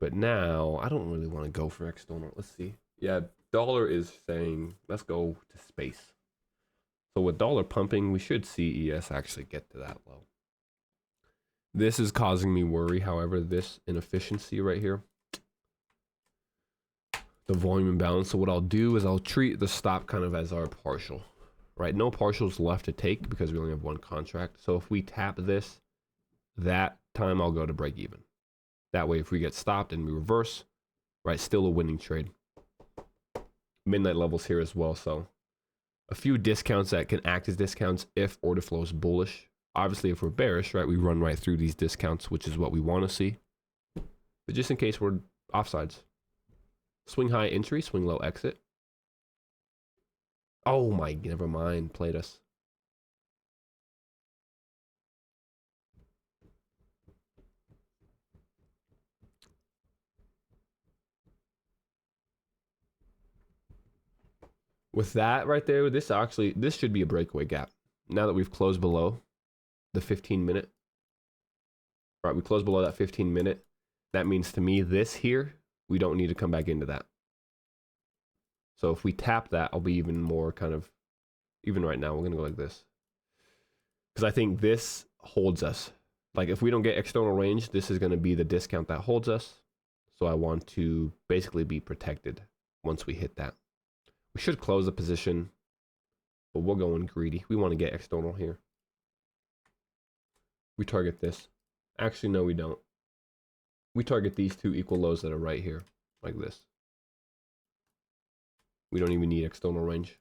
But now, I don't really want to go for external. Let's see. Yeah, dollar is saying, let's go to space. So with dollar pumping, we should see ES actually get to that low. This is causing me worry, however, this inefficiency right here. The volume imbalance. So what I'll do is I'll treat the stop kind of as our partial, right? No partials left to take because we only have one contract. So if we tap this, that time I'll go to break even. That way, if we get stopped and we reverse, right, still a winning trade. Midnight levels here as well. So a few discounts that can act as discounts if order flow is bullish. Obviously, if we're bearish, right, we run right through these discounts, which is what we want to see. But just in case we're offsides. Swing high entry, swing low exit. Oh my, never mind, played us. With that right there, this should be a breakaway gap. Now that we've closed below the 15-minute. Right, we closed below that 15-minute. That means to me, this here, we don't need to come back into that. So if we tap that, I'll be even more kind of, even right now, we're going to go like this. Because I think this holds us. Like if we don't get external range, this is going to be the discount that holds us. So I want to basically be protected once we hit that. We should close the position, but we're going greedy. We want to get external here. We target this. Actually, no, we don't. We target these two equal lows that are right here, like this. We don't even need external range.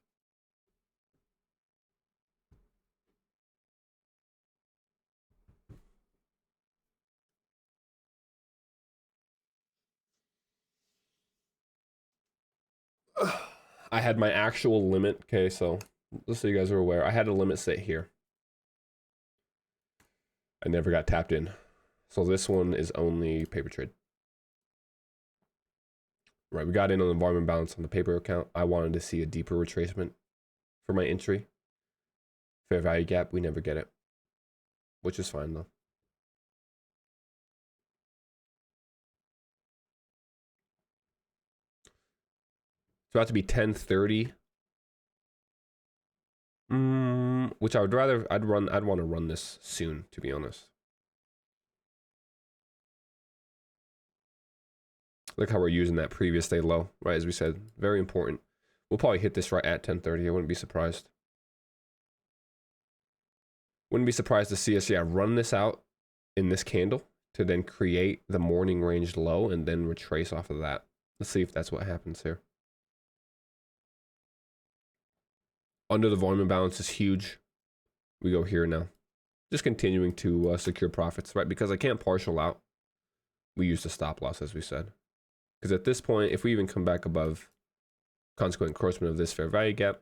I had my actual limit, okay, so just so you guys are aware, I had a limit set here. I never got tapped in. So this one is only paper trade. Right, we got in on the volume balance on the paper account. I wanted to see a deeper retracement for my entry. Fair value gap, we never get it, which is fine though. It's about to be 10:30. Which I would rather, I'd want to run this soon, to be honest. Look how we're using that previous day low, right? As we said, very important. We'll probably hit this right at 10:30. I wouldn't be surprised. Wouldn't be surprised to see us, yeah, run this out in this candle to then create the morning range low and then retrace off of that. Let's see if that's what happens here. Under the volume imbalance is huge. We go here now. Just continuing to secure profits, right? Because I can't partial out. We use the stop loss, as we said. Because at this point, if we even come back above consequent encroachment of this fair value gap,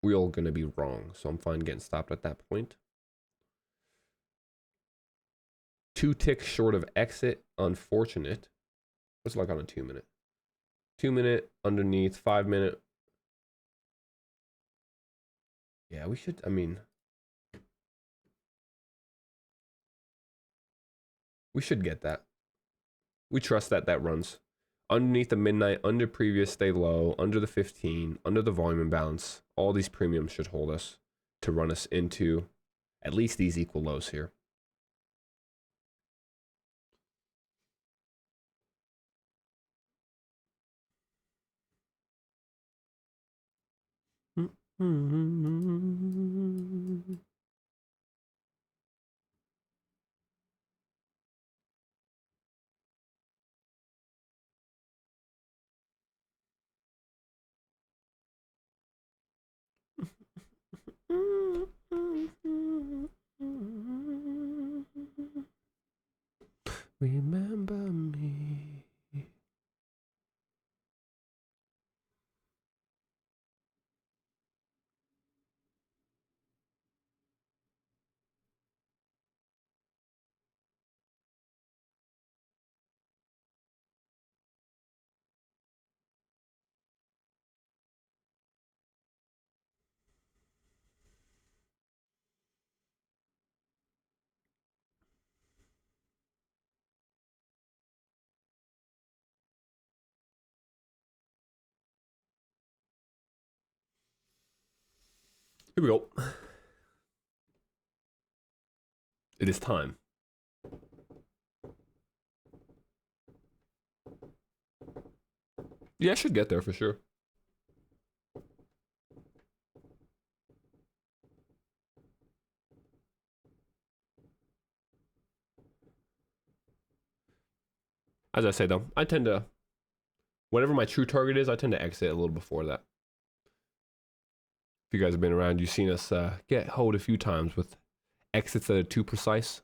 we're all going to be wrong. So I'm fine getting stopped at that point. 2 ticks short of exit, unfortunate. What's like on a 2 minute? 2 minute underneath, 5 minute. Yeah, we should, I mean, we should get that. We trust that that runs. Underneath the midnight, under previous day low, under the 15, under the volume imbalance, all these premiums should hold us to run us into at least these equal lows here. Remember me. Here we go. It is time. Yeah, I should get there for sure. As I say though, I tend to, whatever my true target is, I tend to exit a little before that. If you guys have been around, you've seen us get hold a few times with exits that are too precise.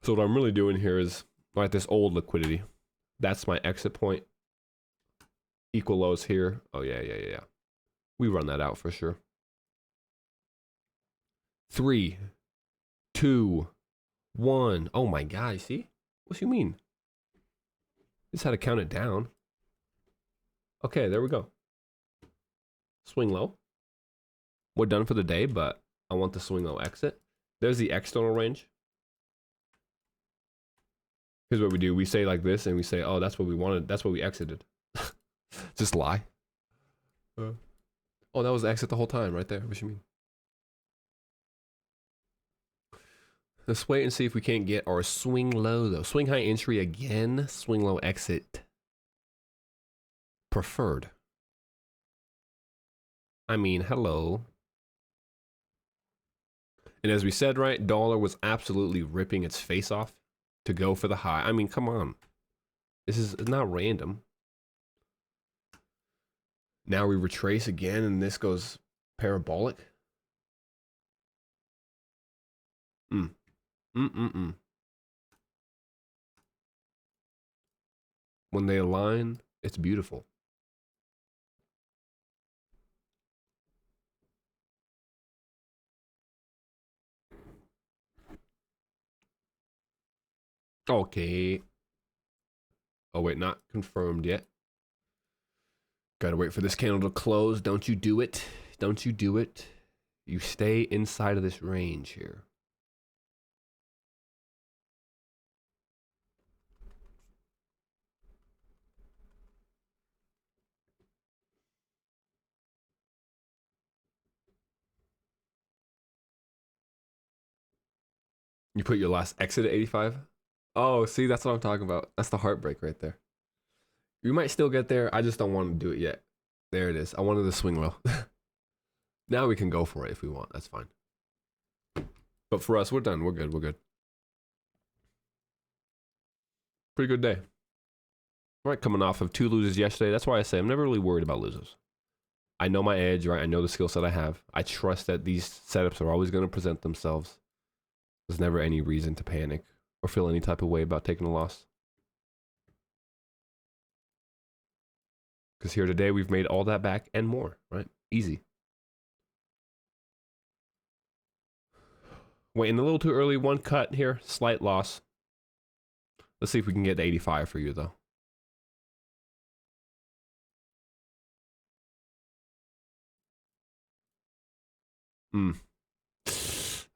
So what I'm really doing here is like this old liquidity. That's my exit point. Equal lows here. Oh yeah. We run that out for sure. 3, 2, 1. Oh my god, you see? What do you mean? Just had to count it down. Okay, there we go. Swing low. We're done for the day, but I want the swing low exit. There's the external range. Here's what we do. We say like this and we say, oh, that's what we wanted. That's what we exited. Just lie. Oh, that was the exit the whole time right there. What you mean? Let's wait and see if we can't get our swing low though. Swing high entry again. Swing low exit. Preferred. I mean, hello. And as we said, right, dollar was absolutely ripping its face off to go for the high. I mean, come on. This is not random. Now we retrace again and this goes parabolic. When they align, it's beautiful. Okay. Oh, wait, not confirmed yet. Gotta wait for this candle to close. Don't you do it. Don't you do it. You stay inside of this range here. You put your last exit at 85? Oh, see, that's what I'm talking about. That's the heartbreak right there. We might still get there. I just don't want to do it yet. There it is. I wanted to swing low. Now we can go for it if we want. That's fine. But for us, we're done. We're good. We're good. Pretty good day. Right, coming off of 2 losers yesterday. That's why I say I'm never really worried about losers. I know my edge, right? I know the skill set I have. I trust that these setups are always going to present themselves. There's never any reason to panic or feel any type of way about taking a loss. Because here today, we've made all that back and more, right? Easy. Waiting a little too early. One cut here. Slight loss. Let's see if we can get to 85 for you, though.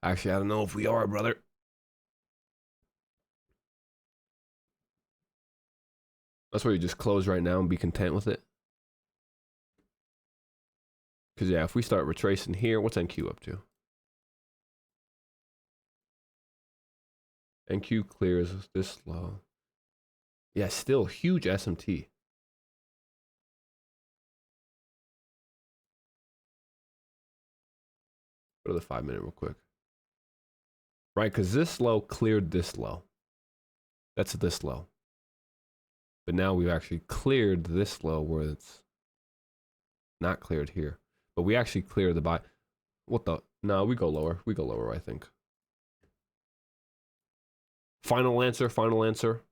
Actually, I don't know if we are, brother. That's where you just close right now and be content with it. Because, yeah, if we start retracing here, what's NQ up to? NQ clears this low. Yeah, still huge SMT. Go to the 5-minute real quick. Right, because this low cleared this low. That's this low. But now we've actually cleared this low where it's not cleared here. But we actually cleared the buy. What the? No, we go lower. We go lower, I think. Final answer, final answer.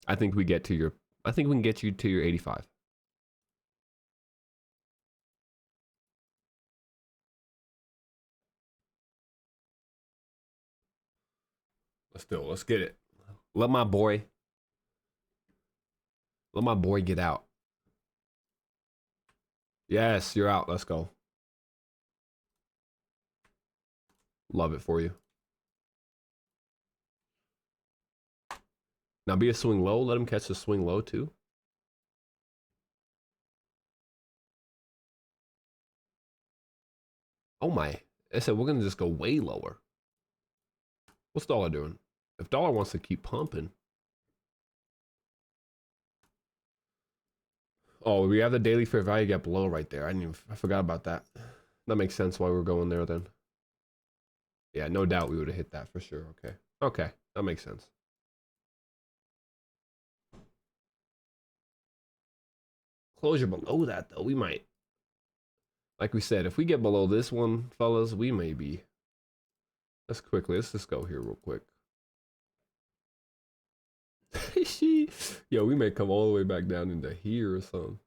I think we get to your, I think we can get you to your 85. Let's get it. Let my boy get out. Yes, you're out. Let's go. Love it for you. Now be a swing low. Let him catch the swing low too. Oh my. I said we're going to just go way lower. What's dollar doing? If dollar wants to keep pumping. Oh, we have the daily fair value gap below right there. I forgot about that. That makes sense why we're going there then. Yeah, no doubt we would have hit that for sure. Okay. Okay. That makes sense. Closure below that though, we might. Like we said, if we get below this one, fellas, we may be. Let's just go here real quick. Yo, we may come all the way back down into here or something.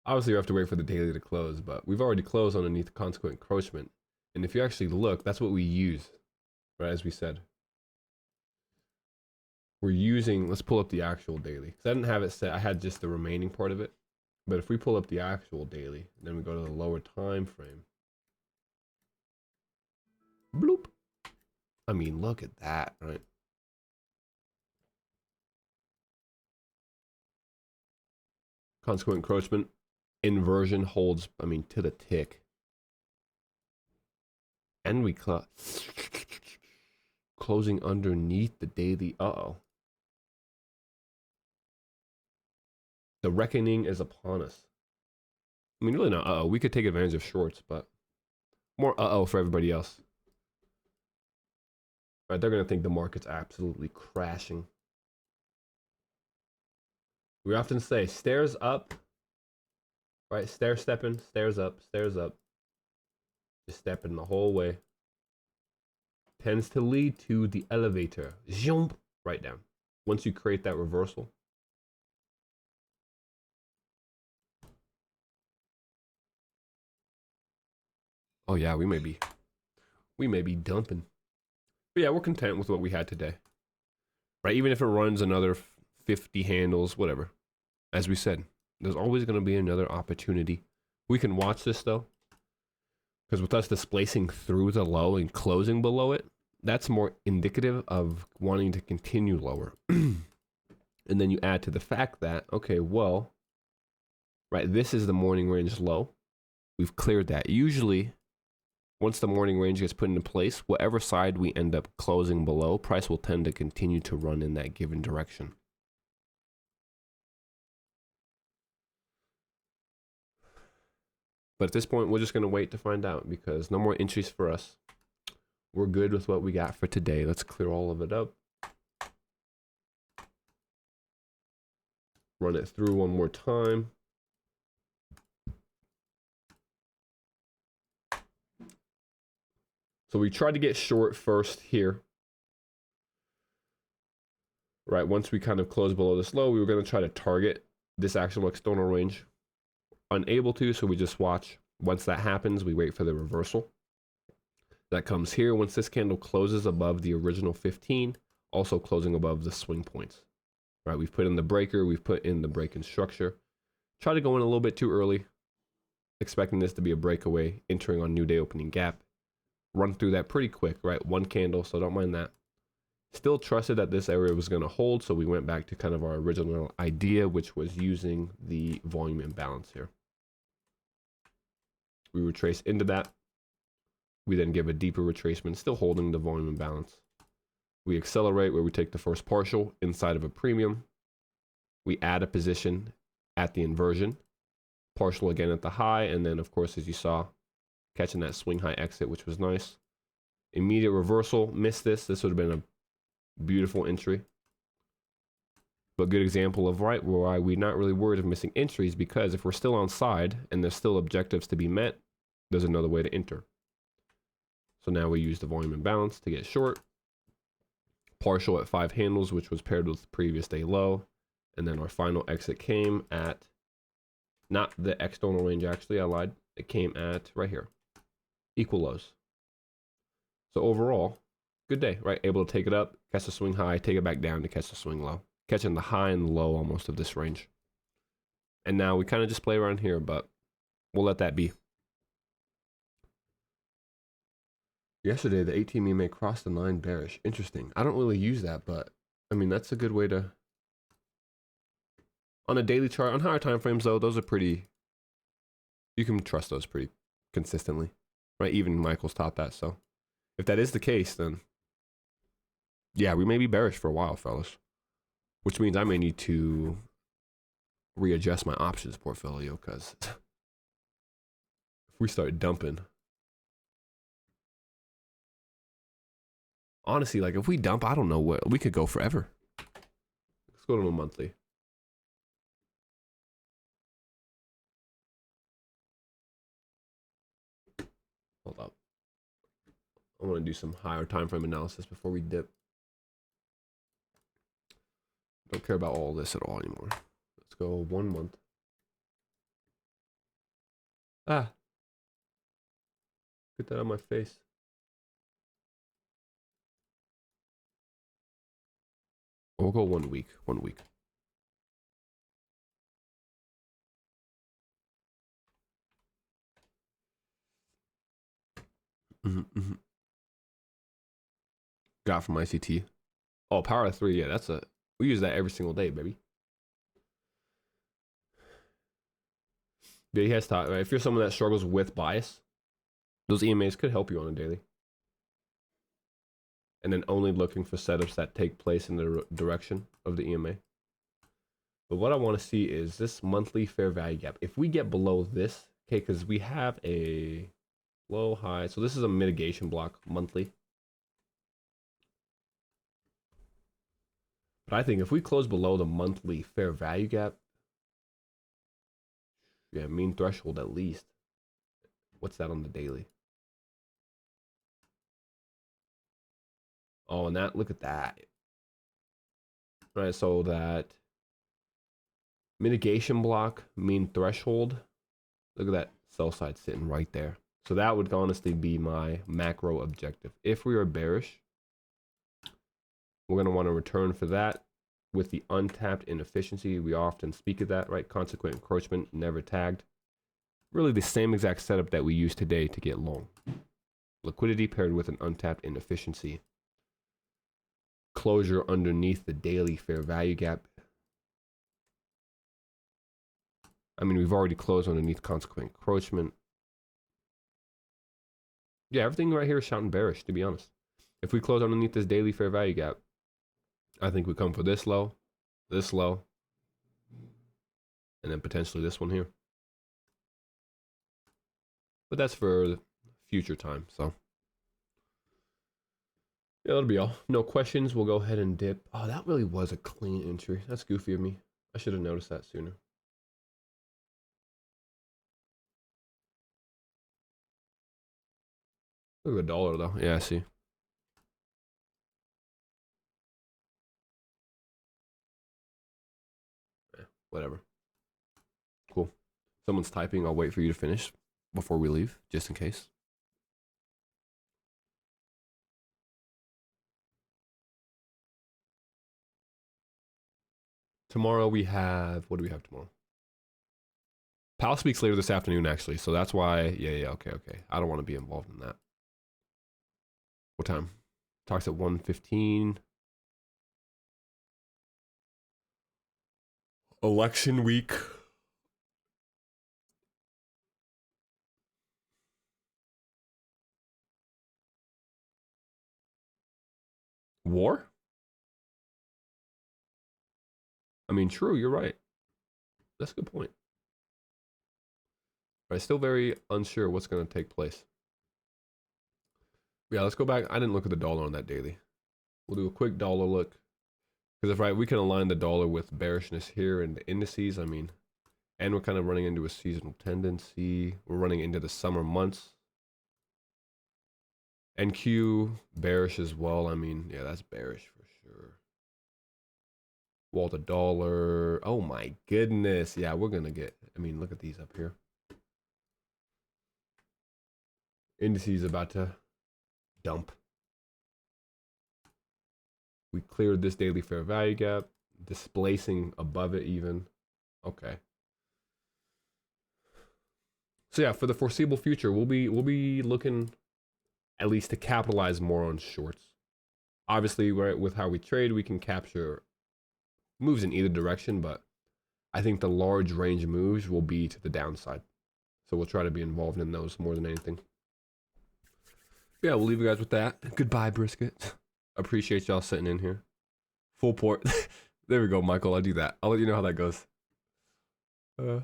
Obviously, we have to wait for the daily to close, but we've already closed underneath the consequent encroachment. And if you actually look, that's what we use, right? As we said. We're using, let's pull up the actual daily. Because I didn't have it set, I had just the remaining part of it. But if we pull up the actual daily, then we go to the lower time frame. Bloop. I mean, look at that, right? Consequent encroachment. Inversion holds, I mean, to the tick. And we closing underneath the daily. Uh-oh. The reckoning is upon us. I mean, really not uh-oh. We could take advantage of shorts, but more uh-oh for everybody else. Right, they're going to think the market's absolutely crashing. We often say stairs up, right? Stair stepping, stairs up, stairs up. Just stepping the whole way. Tends to lead to the elevator. Jump right down. Once you create that reversal. Oh yeah, we may be dumping. But yeah, we're content with what we had today. Right? Even if it runs another 50 handles, whatever. As we said, there's always going to be another opportunity. We can watch this though, because with us displacing through the low and closing below it, that's more indicative of wanting to continue lower. And then you add to the fact that, okay, well, right, this is the morning range low. We've cleared that. Usually, once the morning range gets put into place, whatever side we end up closing below, price will tend to continue to run in that given direction. But at this point, we're just going to wait to find out because no more entries for us. We're good with what we got for today. Let's clear all of it up. Run it through one more time. So we tried to get short first here. Right, once we kind of close below this low, we were going to try to target this actual external range. Unable to, so we just watch. Once that happens, we wait for the reversal. That comes here. Once this candle closes above the original 15, also closing above the swing points. Right, we've put in the breaker, we've put in the break-in structure. Try to go in a little bit too early, expecting this to be a breakaway, entering on new day opening gap. Run through that pretty quick, right? One candle, so don't mind that. Still trusted that this area was going to hold, so we went back to kind of our original idea, which was using the volume imbalance here. We retrace into that. We then give a deeper retracement, still holding the volume imbalance. We accelerate where we take the first partial inside of a premium. We add a position at the inversion, partial again at the high, and then of course, as you saw, catching that swing high exit, which was nice. Immediate reversal, missed this. This would have been a beautiful entry. But good example of right why we're not really worried of missing entries, because if we're still on side and there's still objectives to be met, there's another way to enter. So now we use the volume imbalance to get short. Partial at 5 handles, which was paired with the previous day low. And then our final exit came at, not the external range actually, I lied. It came at right here, equal lows. So overall, good day, right? Able to take it up, catch the swing high, take it back down to catch the swing low. Catching the high and the low almost of this range. And now we kind of just play around here, but we'll let that be. Yesterday, the 18 EMA crossed the 9 bearish. Interesting. I don't really use that, but I mean, that's a good way to... On a daily chart, on higher time frames though, those are pretty... You can trust those pretty consistently, right? Even Michael's taught that, so... If that is the case, then... Yeah, we may be bearish for a while, fellas. Which means I may need to readjust my options portfolio, because... if we start dumping... Honestly, like if we dump, I don't know what, we could go forever. Let's go to a monthly. Hold up. I want to do some higher time frame analysis before we dip. Don't care about all this at all anymore. Let's go 1 month. Ah. Get that on my face. We'll go 1 week. 1 week. Got from ICT. Oh, power of 3. Yeah, we use that every single day, baby. Yeah, he has taught, right? If you're someone that struggles with bias, those EMAs could help you on a daily. And then only looking for setups that take place in the direction of the EMA. But what I want to see is this monthly fair value gap. If we get below this, okay, because we have a low, high. So this is a mitigation block monthly. But I think if we close below the monthly fair value gap, yeah, mean threshold at least. What's that on the daily? Oh, and that, look at that. All right, so that mitigation block, mean threshold, look at that sell side sitting right there. So that would honestly be my macro objective. If we are bearish, We're going to want to return for that with the untapped inefficiency. We often speak of that, right? Consequent encroachment, never tagged. Really the same exact setup that we use today to get long. Liquidity paired with an untapped inefficiency. Closure underneath the daily fair value gap. I mean, we've already closed underneath consequent encroachment. Yeah, everything right here is shouting bearish, to be honest. If we close underneath this daily fair value gap, I think we come for this low, and then potentially this one here. But that's for future time, so. Yeah, that'll be all. No questions, we'll go ahead and dip. Oh, that really was a clean entry. That's goofy of me. I should have noticed that sooner. Look at the dollar, though. Yeah, I see. Yeah, whatever. Cool. Someone's typing. I'll wait for you to finish before we leave, just in case. Tomorrow we have, what do we have tomorrow? Pal speaks later this afternoon, actually, so that's why, yeah, okay. I don't want to be involved in that. What time? Talks at 1:15. Election week. War? I mean, true, you're right. That's a good point. But I'm still very unsure what's going to take place. Yeah, let's go back. I didn't look at the dollar on that daily. We'll do a quick dollar look. Because if we can align the dollar with bearishness here in the indices, I mean, and we're kind of running into a seasonal tendency. We're running into the summer months. NQ, bearish as well. I mean, yeah, that's bearish for sure. Wall the dollar. Oh my goodness. Yeah, we're going to get, I mean, look at these up here. Indices about to dump. We cleared this daily fair value gap, displacing above it even. Okay. So yeah, for the foreseeable future, we'll be looking at least to capitalize more on shorts. Obviously, right, with how we trade, we can capture moves in either direction, but I think the large range moves will be to the downside. So we'll try to be involved in those more than anything. Yeah, we'll leave you guys with that. Goodbye, brisket. Appreciate y'all sitting in here. Full port. There we go, Michael. I'll do that. I'll let you know how that goes. I'll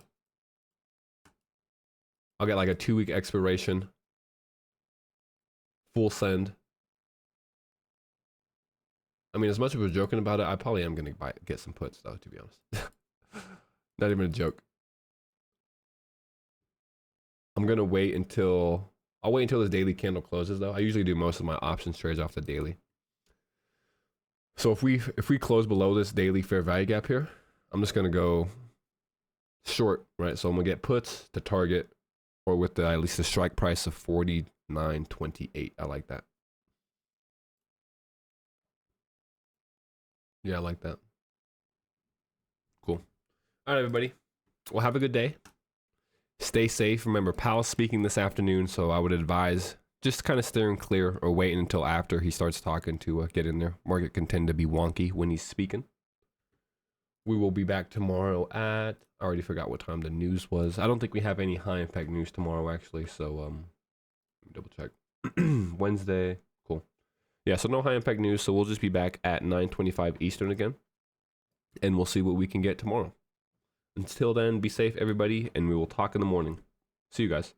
get like a 2-week expiration. Full send. I mean, as much as we're joking about it, I probably am going to get some puts, though, to be honest. Not even a joke. I'm going to wait until... I'll wait until this daily candle closes, though. I usually do most of my options trades off the daily. So if we close below this daily fair value gap here, I'm just going to go short, right? So I'm going to get puts to target, or with the at least the strike price of 49.28. I like that. Yeah, I like that. Cool. All right, everybody. Well, have a good day. Stay safe. Remember, Powell's speaking this afternoon, so I would advise just kind of steering clear or waiting until after he starts talking to get in there. Market can tend to be wonky when he's speaking. We will be back tomorrow at, I already forgot what time the news was. I don't think we have any high impact news tomorrow, actually, so let me double check. Wednesday. Cool. Yeah, so no high impact news, so we'll just be back at 9:25 Eastern again, and we'll see what we can get tomorrow. Until then, be safe, everybody, and we will talk in the morning. See you guys.